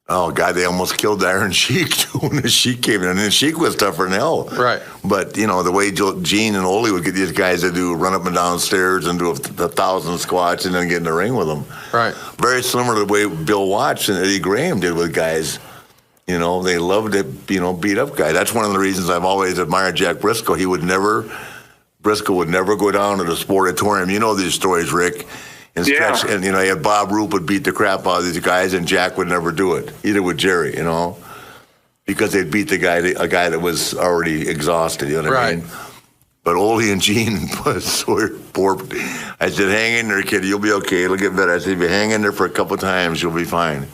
God, they almost killed the Iron Sheik, too, when the Sheik came in. And the Sheik was tougher than hell. Right. But, the way Gene and Ole would get these guys to run up and down stairs and do 1,000 squats and then get in the ring with them. Right. Very similar to the way Bill Watts and Eddie Graham did with guys. They loved to, beat up guys. That's one of the reasons I've always admired Jack Briscoe. Briscoe would never go down to the sportatorium. You know these stories, Rick. And stretch, and he had Bob Roop would beat the crap out of these guys, and Jack would never do it, either with Jerry, because they'd beat a guy that was already exhausted. You know what I mean? But Ole and Gene was so poor. I said, "Hang in there, kid. You'll be okay. It'll get better." I said, "If you hang in there for a couple times, you'll be fine."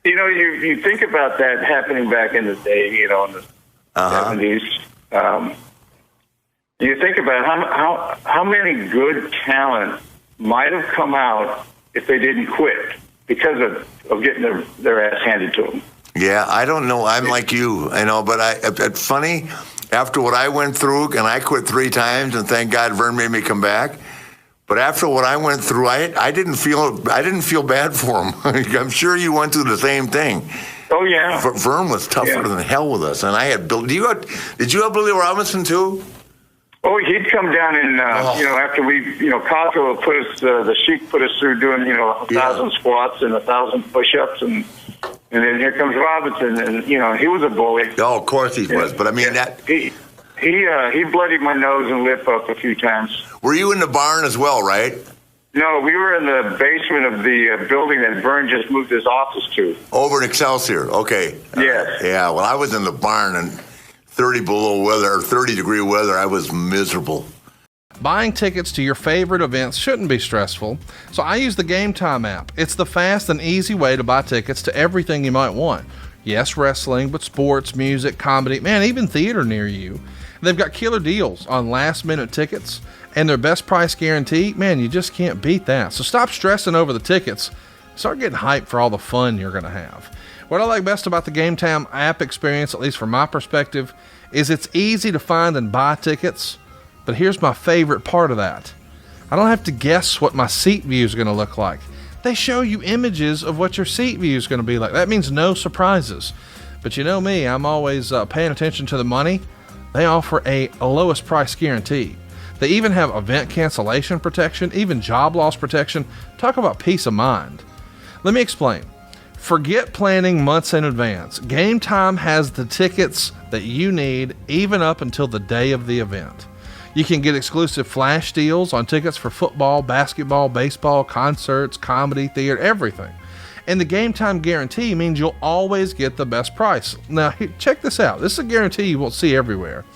You think about that happening back in the day, in the 70s. You think about how many good talent might have come out if they didn't quit because of getting their ass handed to them. Yeah, I don't know. I'm like you, but it's funny. After what I went through, and I quit 3 times, and thank God Vern made me come back. But after what I went through, I didn't feel bad for him. I'm sure you went through the same thing. Oh yeah. Vern was tougher than hell with us, and I had Bill. Did you have Billy Robinson too? Oh, he'd come down and after we, Cosgrove put us, the Sheik put us through doing 1,000 squats and 1,000 push-ups, and then here comes Robinson, and he was a bully. Oh, of course he was, but that he bloodied my nose and lip up a few times. Were you in the barn as well, right? No, we were in the basement of the building that Vern just moved his office to. Over in Excelsior, okay. Yes. Yeah, well, I was in the barn, and 30-degree weather, I was miserable. Buying tickets to your favorite events shouldn't be stressful, so I use the Gametime app. It's the fast and easy way to buy tickets to everything you might want. Yes, wrestling, but sports, music, comedy, even theater near you. They've got killer deals on last-minute tickets, and their best price guarantee, you just can't beat that. So stop stressing over the tickets. Start getting hyped for all the fun you're going to have. What I like best about the Gametime app experience, at least from my perspective, is it's easy to find and buy tickets. But here's my favorite part of that. I don't have to guess what my seat view is going to look like. They show you images of what your seat view is going to be like. That means no surprises. But you know me, I'm always paying attention to the money. They offer a lowest price guarantee. They even have event cancellation protection, even job loss protection. Talk about peace of mind. Let me explain. Forget planning months in advance. Gametime has the tickets that you need even up until the day of the event. You can get exclusive flash deals on tickets for football, basketball, baseball, concerts, comedy, theater, everything. And the Gametime guarantee means you'll always get the best price. Now, check this out. This is a guarantee you won't see everywhere.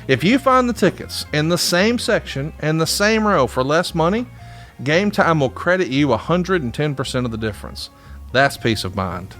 If you find the tickets in the same section and the same row for less money, Gametime will credit you 110% of the difference. That's peace of mind.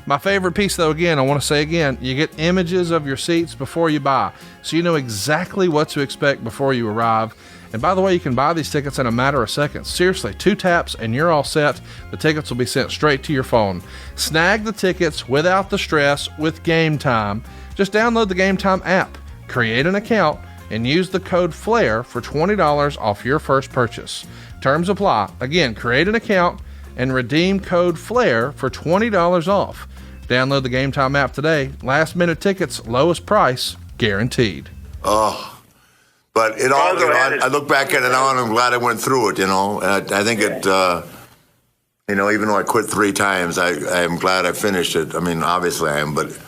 My favorite piece, though, again, I want to say again, you get images of your seats before you buy, so you know exactly what to expect before you arrive. And by the way, you can buy these tickets in a matter of seconds. Seriously, 2 taps and you're all set. The tickets will be sent straight to your phone. Snag the tickets without the stress with Gametime. Just download the Gametime app, create an account, and use the code FLAIR for $20 off your first purchase. Terms apply. Again, create an account and redeem code FLAIR for $20 off. Download the Gametime app today. Last minute tickets, lowest price, guaranteed. Oh, but I look back at it now and I'm glad I went through it, I think it, even though I quit 3 times, I am glad I finished it. Obviously I am, but.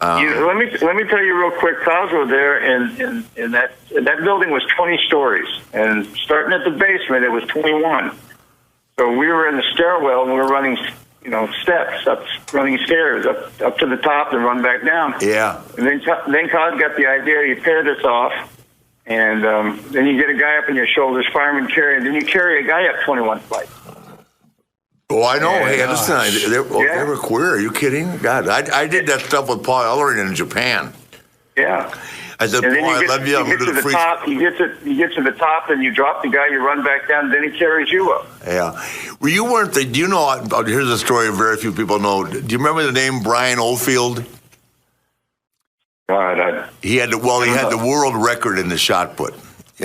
Let me tell you real quick, Cosgrove there in that building was 20 stories, and starting at the basement, it was 21. So we were in the stairwell, and we were running steps, running stairs, up to the top and run back down. Yeah. And then Todd got the idea. You pair this off, and then you get a guy up on your shoulders, fireman carry, and then you carry a guy up 21 flights. Oh, I know. Hey, listen, they were queer. Are you kidding? God, I did that stuff with Paul Ellering in Japan. Yeah. I said, Paul, I love you. I'm going to do the free. He gets to the top, and you drop the guy, you run back down, and then he carries you up. Yeah. Well, you weren't do you know, here's a story very few people know. Do you remember the name Brian Oldfield? God, he had the world record in the shot put.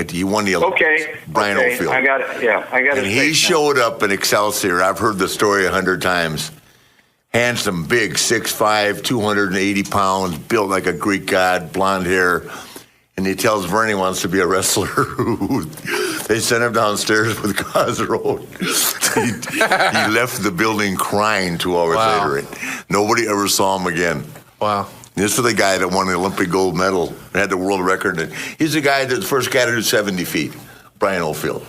He won the Olympics. Brian Oldfield. I got it. Yeah, I got it. And he showed up in Excelsior. I've heard the story 100 times. Handsome, big, 6'5", 280 pounds, built like a Greek god, blonde hair. And he tells Vern he wants to be a wrestler. They sent him downstairs with Cause Road. He left the building crying 2 hours later. Nobody ever saw him again. Wow. This is the guy that won the Olympic gold medal and had the world record. He's the guy that's the first guy to do 70 feet, Brian Oldfield.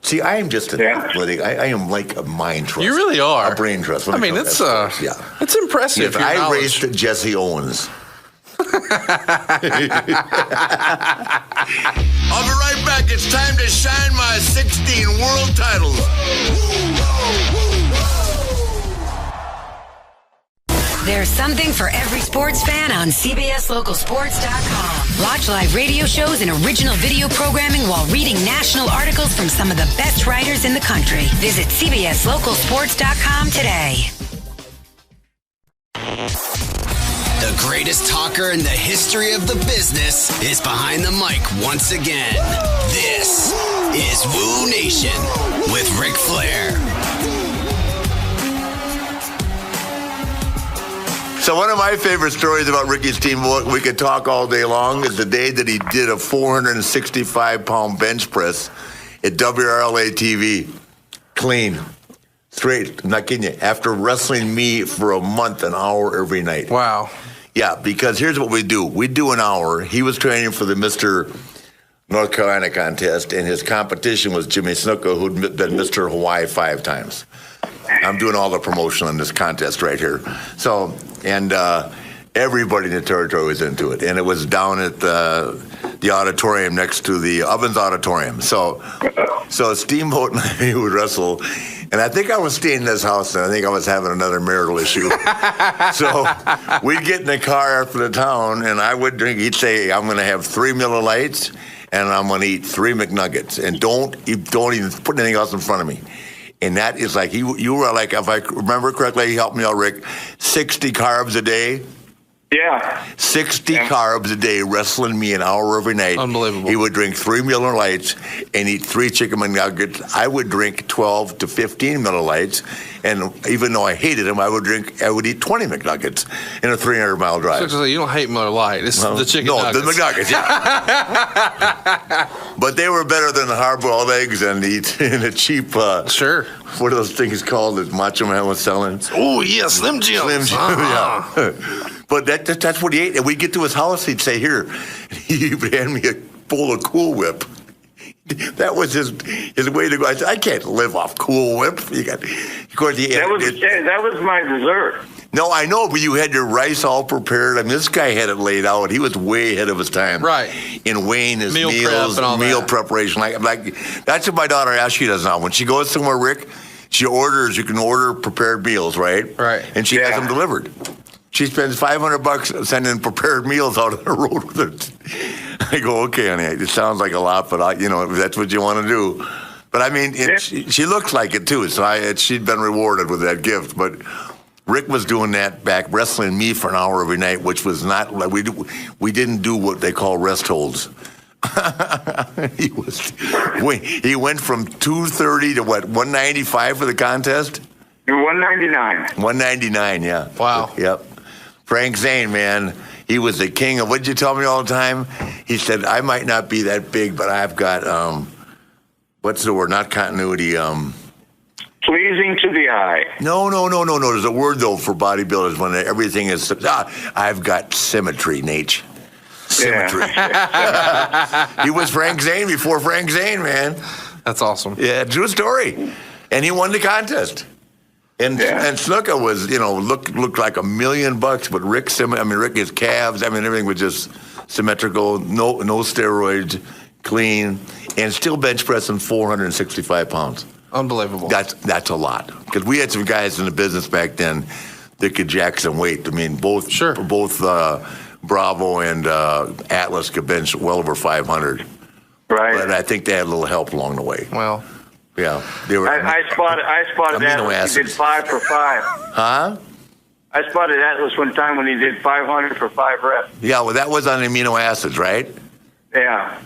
See, I am just an athletic. I am like a mind trust. You really are. A brain trust. I mean, it's impressive. If I raced Jesse Owens. I'll be right back. It's time to shine my 16 world titles. There's something for every sports fan on CBSLocalSports.com. Watch live radio shows and original video programming while reading national articles from some of the best writers in the country. Visit CBSLocalSports.com today. The greatest talker in the history of the business is behind the mic once again. This is Woo Nation with Ric Flair. So one of my favorite stories about Ricky Steamboat, we could talk all day long, is the day that he did a 465-pound bench press at WRLA TV. Clean. Straight. I'm not kidding you. After wrestling me for a month, an hour every night. Wow. Yeah, because here's what we do. We do an hour. He was training for the Mr. North Carolina contest, and his competition was Jimmy Snuka, who'd been Mr. Hawaii 5 times. I'm doing all the promotion on this contest right here. So, and everybody in the territory was into it. And it was down at the auditorium next to the Ovens Auditorium. So Steamboat and I would wrestle. And I think I was staying in his house, and I think I was having another marital issue. So we'd get in the car after the town, and I would drink. He'd say, I'm going to have 3 Miller Lights, and I'm going to eat 3 McNuggets. And don't even put anything else in front of me. And that is like, you were like, if I remember correctly, help me out, Rick, 60 carbs a day. Yeah. 60 carbs a day, wrestling me an hour every night. Unbelievable. He would drink 3 Miller Lights and eat 3 chicken McNuggets. I would drink 12 to 15 Miller Lights, and even though I hated them, I would eat 20 McNuggets in a 300-mile drive. So you don't hate Miller Light. It's the chicken nuggets. No, the McNuggets, yeah. But they were better than the hard-boiled eggs and the cheap, sure. What are those things called that Macho Man was selling? Oh, yeah, Slim Jims. Slim Jim, yeah. But that's what he ate. And we'd get to his house, he'd say, here. He would hand me a bowl of Cool Whip. That was his way to go. I said, I can't live off Cool Whip. Of course, that was my dessert. No, I know, but you had your rice all prepared. I mean, this guy had it laid out. He was way ahead of his time. Right. In weighing his meals, meal preparation. Like that's what my daughter Ashley does now. When she goes somewhere, Rick, you can order prepared meals, right? Right. And she has them delivered. She spends $500 sending prepared meals out on the road with her. I go, okay, honey, it sounds like a lot, but if that's what you want to do. But I mean, she looks like it too, so she'd been rewarded with that gift. But Rick was doing that back, wrestling me for an hour every night, which was not like we didn't do what they call rest holds. He went from 230 to what, 195 for the contest? 199. 199, yeah. Wow. Yep. Frank Zane, man, he was the king of, what'd you tell me all the time? He said, I might not be that big, but I've got, what's the word? Not continuity. Pleasing to the eye. No. There's a word, though, for bodybuilders when everything is, I've got symmetry, Nate. Symmetry. Yeah. He was Frank Zane before Frank Zane, man. That's awesome. Yeah, true story. And he won the contest. And Snuka was, looked like $1 million, but Rick, his calves, everything was just symmetrical, no steroids, clean, and still bench pressing 465 pounds. Unbelievable. That's a lot. Because we had some guys in the business back then that could jack some weight. Both Bravo and Atlas could bench well over 500. Right. But I think they had a little help along the way. Well, yeah, they were. I spotted Atlas. He did 5 for 5. Huh? I spotted Atlas one time when he did 500 for 5 reps. Yeah, well, that was on amino acids, right? Yeah.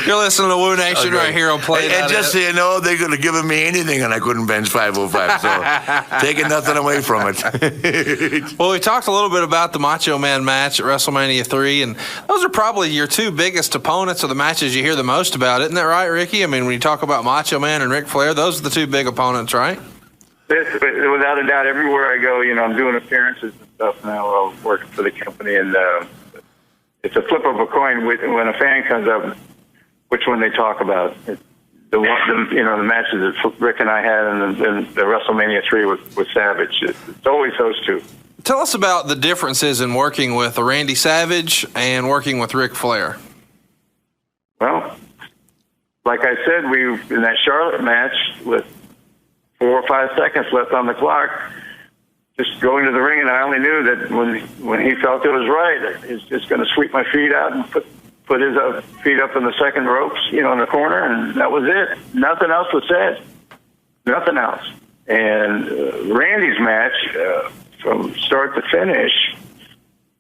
You're listening to Woo Nation right here on Play. And just so you know, they could have given me anything and I couldn't bench 505. So taking nothing away from it. Well, we talked a little bit about the Macho Man match at WrestleMania 3, and those are probably your two biggest opponents, or the matches you hear the most about. Isn't that right, Ricky? When you talk about Macho Man and Ric Flair, those are the two big opponents, right? Without a doubt, everywhere I go, I'm doing appearances and stuff now, working for the company, and it's a flip of a coin when a fan comes up, which one they talk about. The matches that Rick and I had in the WrestleMania 3 with Savage. It's always those two. Tell us about the differences in working with Randy Savage and working with Ric Flair. Well, like I said, in that Charlotte match with 4 or 5 seconds left on the clock, just going to the ring, and I only knew that when he felt it was right, he's just going to sweep my feet out and put his feet up in the second ropes, in the corner, and that was it. Nothing else was said. Nothing else. And Randy's match, from start to finish,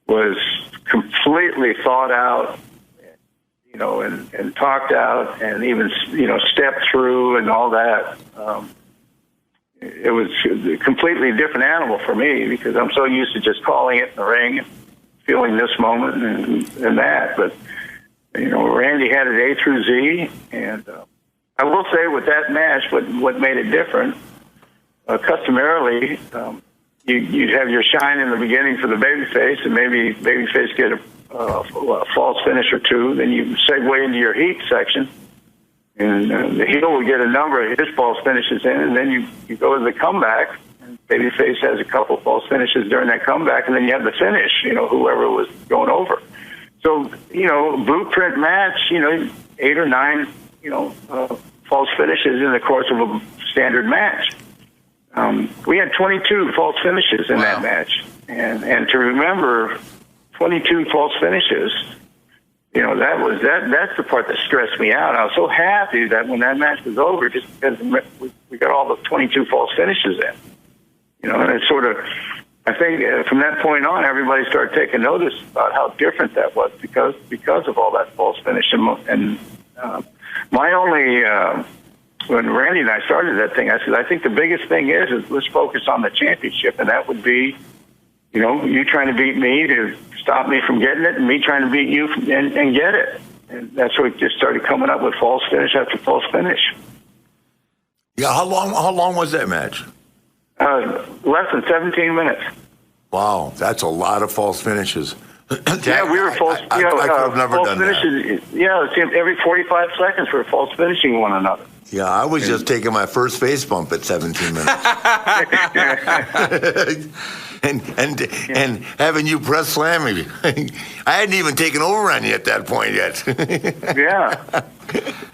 was completely thought out, and talked out, and even stepped through and all that. It was a completely different animal for me because I'm so used to just calling it in the ring and feeling this moment and that. But, Randy had it A through Z. And I will say with that match, what made it different, customarily, you'd have your shine in the beginning for the babyface, and maybe babyface get a false finish or two. Then you segue into your heat section. And the heel will get a number of his false finishes in, and then you go to the comeback. And babyface has a couple false finishes during that comeback, and then you have the finish, whoever was going over. So, blueprint match, 8 or 9, false finishes in the course of a standard match. We had 22 false finishes in that match. And to remember 22 false finishes, that's the part that stressed me out. I was so happy that when that match was over, just because we got all the 22 false finishes in. And it sort of, I think from that point on, everybody started taking notice about how different that was because of all that false finish. And my only, when Randy and I started that thing, I said, I think the biggest thing is let's focus on the championship, and that would be, you trying to beat me to stop me from getting it, and me trying to beat you and get it. And that's what we just started coming up with false finish after false finish. Yeah, how long was that match? Less than 17 minutes. Wow, that's a lot of false finishes. Yeah, we were false. I could have never false done finishes. that. Yeah, it seemed every 45 seconds we're false finishing one another. Yeah, I was just taking my first face bump at 17 minutes. and having you press slam me. I hadn't even taken over on you at that point yet. Yeah.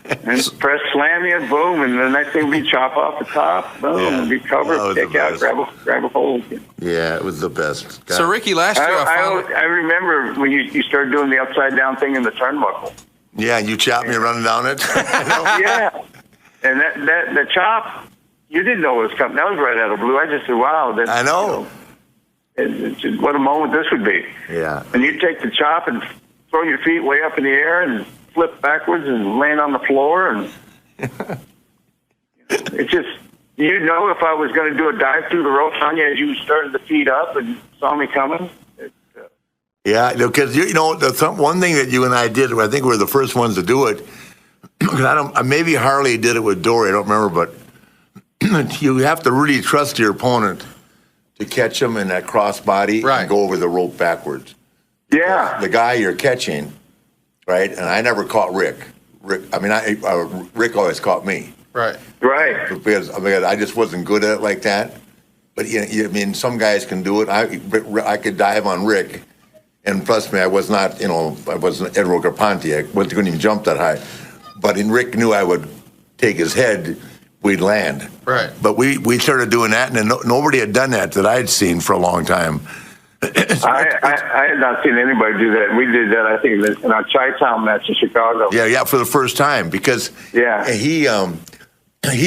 And press slam you, boom, and the next thing we chop off the top, boom, and we cover, take out, grab a hold. Yeah, it was the best. God. So, Ricky, last year I remember when you started doing the upside down thing in the turnbuckle. Yeah, and you chopped me running down it. Yeah. And that the chop, you didn't know it was coming. That was right out of the blue. I just said, wow. I know. What a moment this would be. Yeah. And you take the chop and throw your feet way up in the air and flip backwards and land on the floor. And it's just, if I was going to do a dive through the ropes on you as you started the feet up and saw me coming. Yeah, because, one thing that you and I did, I think we were the first ones to do it, maybe Harley did it with Dory, I don't remember, but you have to really trust your opponent to catch him in that cross body and go over the rope backwards. Yeah. The guy you're catching, right? And I never caught Rick. Rick always caught me. Right. Because I just wasn't good at it like that. But I mean, some guys can do it. I could dive on Rick, and plus me, I was not, I wasn't Ed Rocaponte. I couldn't even jump that high. But Rick knew I would take his head, we'd land. Right. But we started doing that, and then nobody had done that I'd seen for a long time. I had not seen anybody do that. We did that, I think, in our Chi-Town match in Chicago. Yeah, for the first time, because he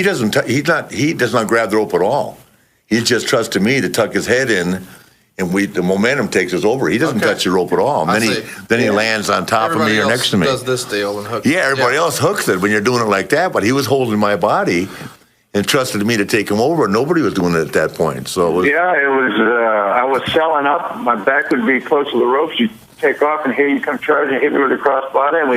does not grab the rope at all. He just trusted me to tuck his head in, and the momentum takes us over. He doesn't touch the rope at all. And then he lands on top of me or next to me. Does this deal and hooks. Yeah, everybody else hooks it when you're doing it like that, but he was holding my body and trusted me to take him over. Nobody was doing it at that point. So it was, I was selling up. My back would be close to the ropes. You take off, and here you come charging, and hit me with a crossbody, and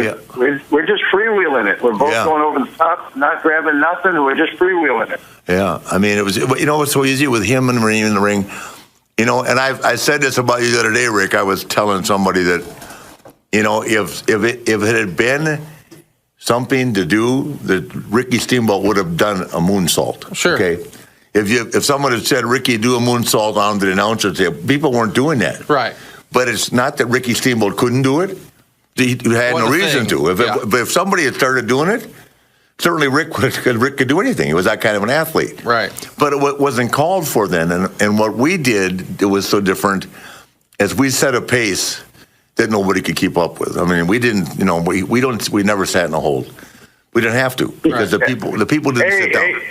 we're just freewheeling it. We're both going over the top, not grabbing nothing. We're just freewheeling it. Yeah, I mean, it was. What's so easy with him and me in the ring. And I said this about you the other day, Rick. I was telling somebody that, if it had been something to do, that Ricky Steamboat would have done a moonsault. Sure. Okay. If someone had said, Ricky, do a moonsault on the announcer table, people weren't doing that. Right. But it's not that Ricky Steamboat couldn't do it. He had no reason to. If somebody had started doing it, certainly Rick could do anything. He was that kind of an athlete. Right. But it wasn't called for then. And what we did, it was so different, as we set a pace that nobody could keep up with. I mean, we didn't, we never sat in a hold. We didn't have to, because the people didn't sit down.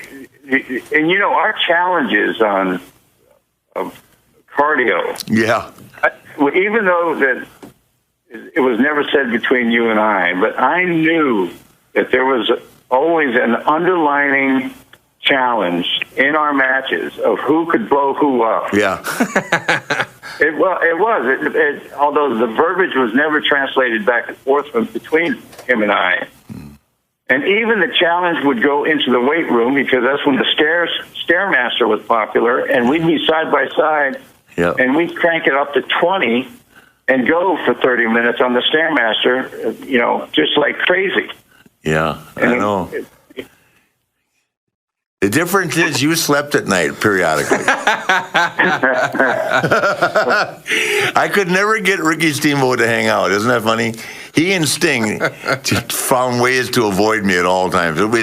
And our challenges on cardio. Yeah. Even though that it was never said between you and I, but I knew that there was always an underlining challenge in our matches of who could blow who up. Yeah. It was. Although the verbiage was never translated back and forth between him and I. And even the challenge would go into the weight room, because that's when the Stairmaster was popular, and we'd be side by side, and we'd crank it up to 20 and go for 30 minutes on the Stairmaster, just like crazy. Yeah, I know. The difference is you slept at night periodically. I could never get Ricky Steamboat to hang out. Isn't that funny? He and Sting found ways to avoid me at all times. No, we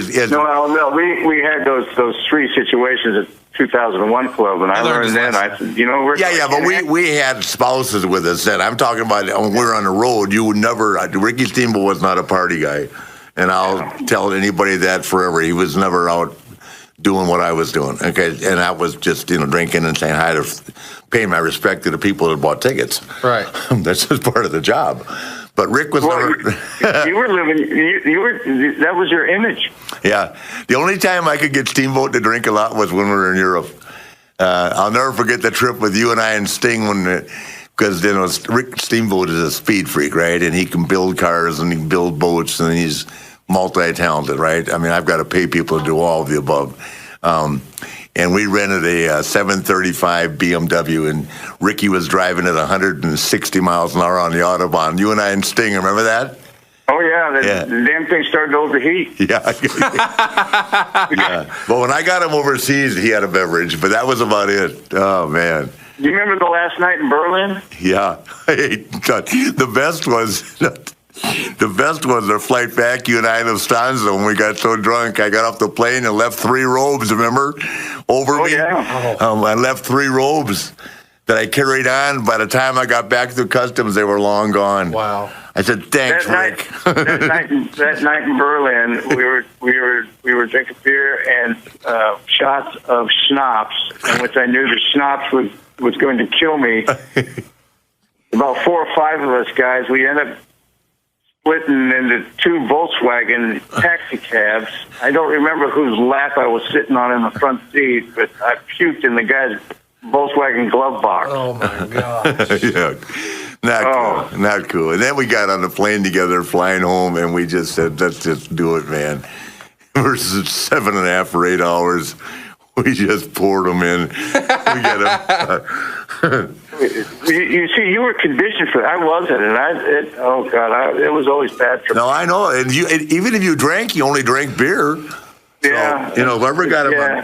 had those three situations at 2001 Club, and I learned then. I said, but we had spouses with us. And I'm talking about when we were on the road. You would never. Ricky Steamboat was not a party guy, and I'll tell anybody that forever. He was never out doing what I was doing. Okay, and that was just drinking and saying hi to, paying my respect to the people that bought tickets. Right. That's just part of the job. But Rick was never. You were living. You were. That was your image. Yeah. The only time I could get Steamboat to drink a lot was when we were in Europe. I'll never forget the trip with you and I and Sting because Rick Steamboat is a speed freak, right? And he can build cars and he can build boats and he's multi-talented, right? I mean, I've got to pay people to do all of the above. And we rented a 735 BMW, and Ricky was driving at 160 miles an hour on the Autobahn. You and I and Sting, remember that? Oh, yeah. The damn thing started to overheat. Yeah. But when I got him overseas, he had a beverage, but that was about it. Oh, man. You remember the last night in Berlin? Yeah. The best was our flight back, you and I in Lufthansa, when we got so drunk. I got off the plane and left 3 robes, remember? Over me. Yeah. I left 3 robes that I carried on. By the time I got back to customs, they were long gone. Wow. I said, thanks, Rick. That night in Berlin, we were drinking beer and shots of schnapps, in which I knew the schnapps was going to kill me. About 4 or 5 of us guys, we ended up splitting into 2 Volkswagen taxi cabs. I don't remember whose lap I was sitting on in the front seat, but I puked in the guy's Volkswagen glove box. Oh, my gosh. Yeah. Cool. Not cool. And then we got on the plane together, flying home, and we just said, let's just do it, man. Versus 7.5 or 8 hours. We just poured them in. We got them. You see, you were conditioned for it. I wasn't, and it was always bad for me. No, I know. And even if you drank, you only drank beer. Yeah. So, if I ever got him on.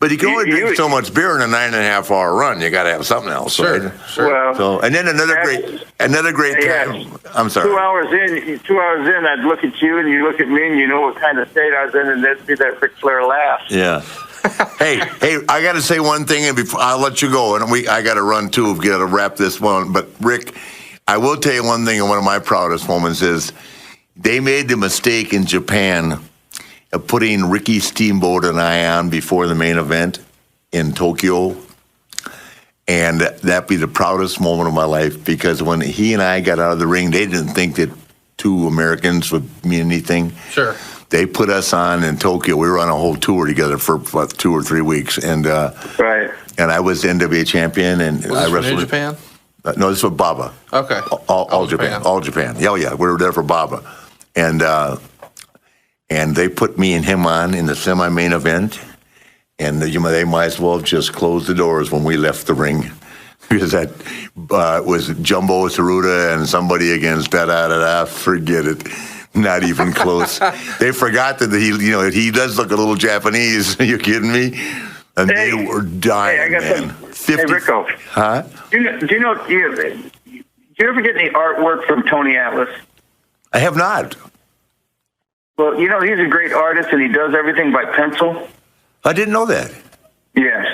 But you can only drink so much beer in a 9.5-hour run. You got to have something else, right? Sure. Well, So, and then another great time. I'm sorry. 2 hours in, I'd look at you and you look at me and you know what kind of state I was in, and that'd be that Ric Flair laugh. Yeah. hey, I got to say one thing, and before I'll let you go, and I got to run too. We got to wrap this one. But Rick, I will tell you one thing, and one of my proudest moments is they made the mistake in Japan of putting Ricky Steamboat and I on before the main event in Tokyo. And that'd be the proudest moment of my life, because when he and I got out of the ring, they didn't think that two Americans would mean anything. Sure. They put us on in Tokyo. We were on a whole tour together for about 2 or 3 weeks. And Right. and I was the NWA champion. And Was I this wrestled New Japan? No, this was Baba. Okay. All Japan. All Japan. Yeah. We were there for Baba. And they put me and him on in the semi-main event. And they might as well have just closed the doors when we left the ring. Because that was Jumbo Tsuruta and somebody against da-da-da-da. Forget it. Not even close. They forgot that he does look a little Japanese. Are you kidding me? And they were dying, man. 50. Hey, Rico. Huh? Do you ever get any artwork from Tony Atlas? I have not. Well, he's a great artist, and he does everything by pencil. I didn't know that. Yes.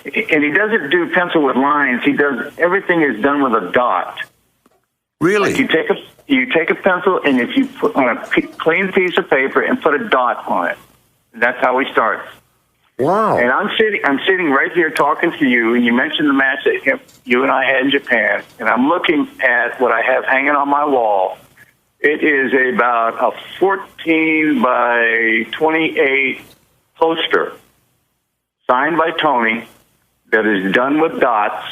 And he doesn't do pencil with lines. Everything is done with a dot. Really? Like you take a pencil, and if you put on a clean piece of paper and put a dot on it, that's how he starts. Wow. And I'm sitting right here talking to you, and you mentioned the match that you and I had in Japan, and I'm looking at what I have hanging on my wall. It is about a 14 by 28 poster signed by Tony that is done with dots,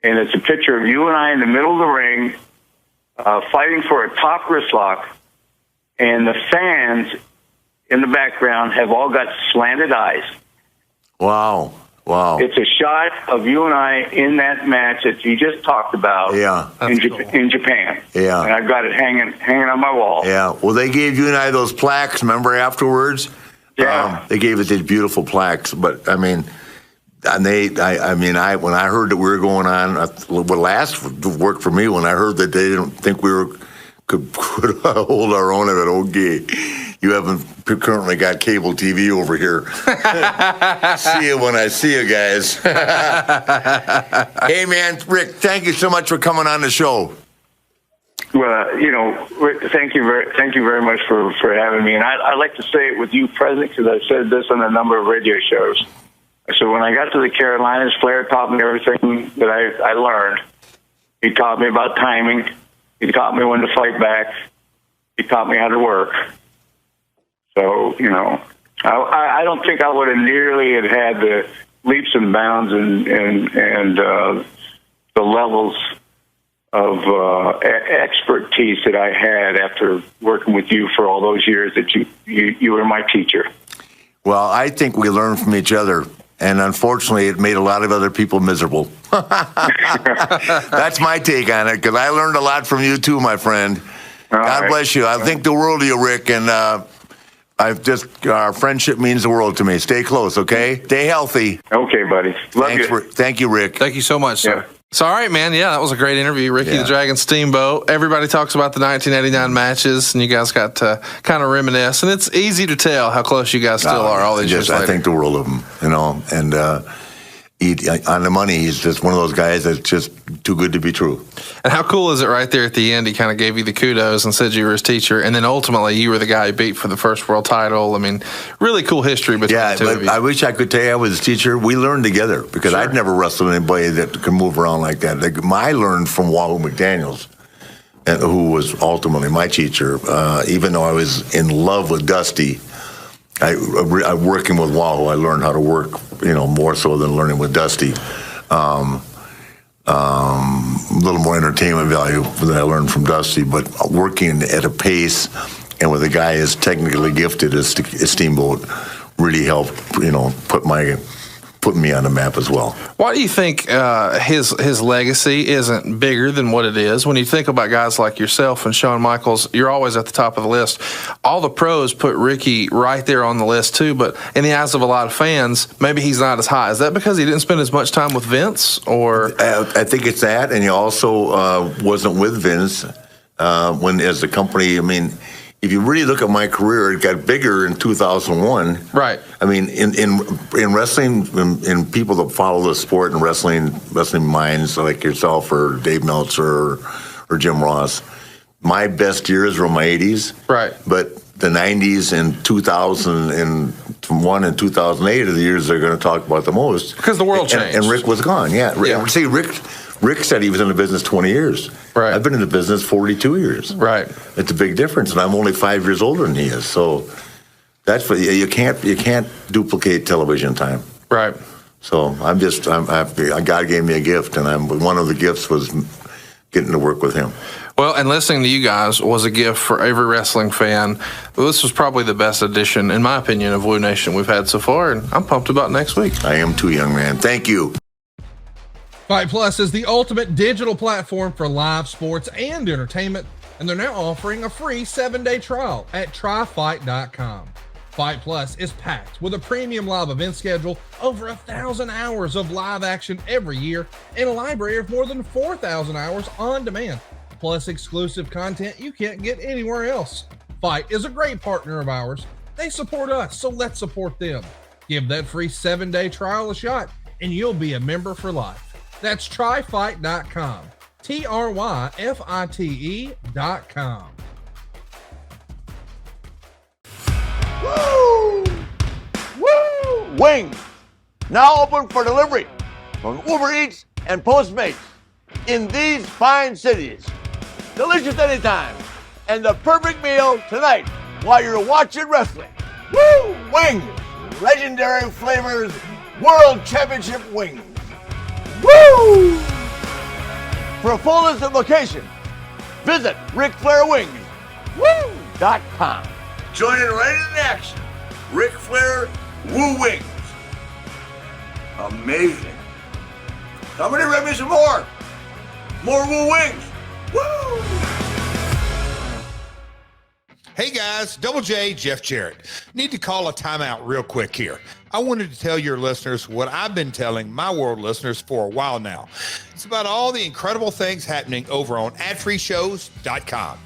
and it's a picture of you and I in the middle of the ring fighting for a top wrist lock, and the fans in the background have all got slanted eyes. Wow. It's a shot of you and I in that match that you just talked about. Yeah. In Japan. Yeah. And I've got it hanging on my wall. Yeah. Well, they gave you and I those plaques, remember, afterwards? Yeah. They gave us these beautiful plaques, but I mean, when I heard that we were going on, what last worked for me when I heard that they didn't think we could hold our own. I thought, okay, you haven't currently got cable TV over here. See you when I see you guys. Hey, man, Rick, thank you so much for coming on the show. Well, Rick, thank you very much for having me. And I like to say it with you present, because I've said this on a number of radio shows. So when I got to the Carolinas, Flair taught me everything that I learned. He taught me about timing. He taught me when to fight back. He taught me how to work. So, I don't think I would have nearly had the leaps and bounds and the levels of expertise that I had after working with you for all those years that you were my teacher. Well, I think we learned from each other. And unfortunately, it made a lot of other people miserable. That's my take on it, because I learned a lot from you too, my friend. God bless you. I think the world of you, Rick, and our friendship means the world to me. Stay close, okay? Stay healthy. Okay, buddy. Thank you, Rick. Thank you so much, sir. Yeah. So, all right, man. Yeah, that was a great interview. Ricky the Dragon Steamboat. Everybody talks about the 1989 matches, and you guys got to kind of reminisce. And it's easy to tell how close you guys still are all these years later. I think the world of him, and on the money, he's just one of those guys that's just too good to be true. And how cool is it right there at the end? He kind of gave you the kudos and said you were his teacher, and then ultimately you were the guy he beat for the first world title. I mean, really cool history between the two of you. I wish I could tell you I was his teacher. We learned together, because I'd never wrestled anybody that could move around like that. I learned from WoooooWings McDaniels, who was ultimately my teacher. Even though I was in love with Dusty, I working with WoooooWings, I learned how to work, more so than learning with Dusty. A little more entertainment value than I learned from Dusty, but working at a pace and with a guy as technically gifted as Steamboat really helped, put my putting me on the map as well. Why do you think his legacy isn't bigger than what it is? When you think about guys like yourself and Shawn Michaels, you're always at the top of the list. All the pros put Ricky right there on the list too, but in the eyes of a lot of fans, maybe he's not as high. Is that because he didn't spend as much time with Vince, or? I think it's that, and he also wasn't with Vince when, as the company, I mean, if you really look at my career, it got bigger in 2001. Right. I mean, in wrestling, in people that follow the sport and wrestling minds like yourself or Dave Meltzer or Jim Ross, my best years were my 80s. Right. But the 90s and 2001 and 2008 are the years they're going to talk about the most. Because the world changed. And Rick was gone, yeah. See, Rick said he was in the business 20 years. Right. I've been in the business 42 years. Right. It's a big difference, and I'm only 5 years older than he is. So that's what you can't duplicate television time. Right. So God gave me a gift, and one of the gifts was getting to work with him. Well, and listening to you guys was a gift for every wrestling fan. This was probably the best edition, in my opinion, of Woo Nation we've had so far, and I'm pumped about next week. I am too, young man. Thank you. Fight Plus is the ultimate digital platform for live sports and entertainment, and they're now offering a free 7-day trial at tryfite.com. Fight Plus is packed with a premium live event schedule, over 1,000 hours of live action every year, and a library of more than 4,000 hours on demand, plus exclusive content you can't get anywhere else. Fight is a great partner of ours. They support us, so let's support them. Give that free 7-day trial a shot, and you'll be a member for life. That's tryfite.com. TRYFITE.com. Woo! Woo! Wings, now open for delivery from Uber Eats and Postmates in these fine cities. Delicious anytime, and the perfect meal tonight while you're watching wrestling. Woo! Wings, legendary flavors, World Championship wings. Woo! For a full list of location, visit Ric Flair Wings Woo.com. Joining right in the action, Ric Flair WoooooWings. Amazing. Somebody rip me some more. More WoooooWings. Woo! Hey guys, Double J, Jeff Jarrett. Need to call a timeout real quick here. I wanted to tell your listeners what I've been telling my world listeners for a while now. It's about all the incredible things happening over on adfreeshows.com.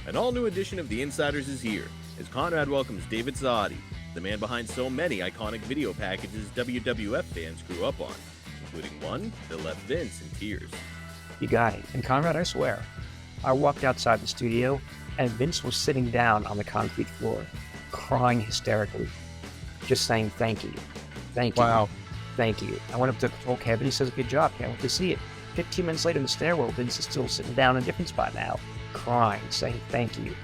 An all-new edition of The Insiders is here, as Conrad welcomes David Zadi, the man behind so many iconic video packages WWF fans grew up on, including one that left Vince in tears. You guys, and Conrad, I swear, I walked outside the studio and Vince was sitting down on the concrete floor, crying hysterically, just saying thank you, thank you, wow, thank you. I went up to told Kevin, he says, good job, can't wait to see it. 15 minutes later in the stairwell, Vince is still sitting down in a different spot now, crying, saying thank you,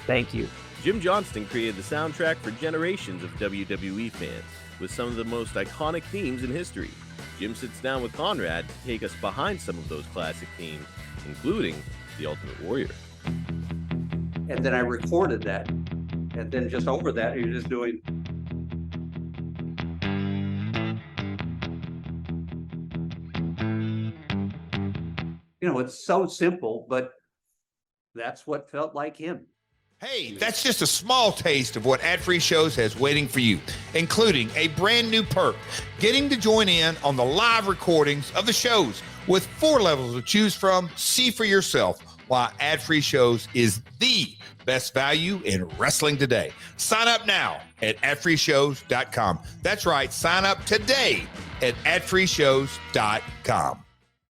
thank you. Jim Johnston created the soundtrack for generations of WWE fans, with some of the most iconic themes in history. Jim sits down with Conrad to take us behind some of those classic themes, including The Ultimate Warrior. And then I recorded that. And then just over that, you're just doing. You know, it's so simple, but that's what felt like him. Hey, that's just a small taste of what Ad Free Shows has waiting for you, including a brand new perk, getting to join in on the live recordings of the shows with 4 levels to choose from. See for yourself why Ad Free Shows is the best value in wrestling today. Sign up now at adfreeshows.com. That's right, sign up today at adfreeshows.com.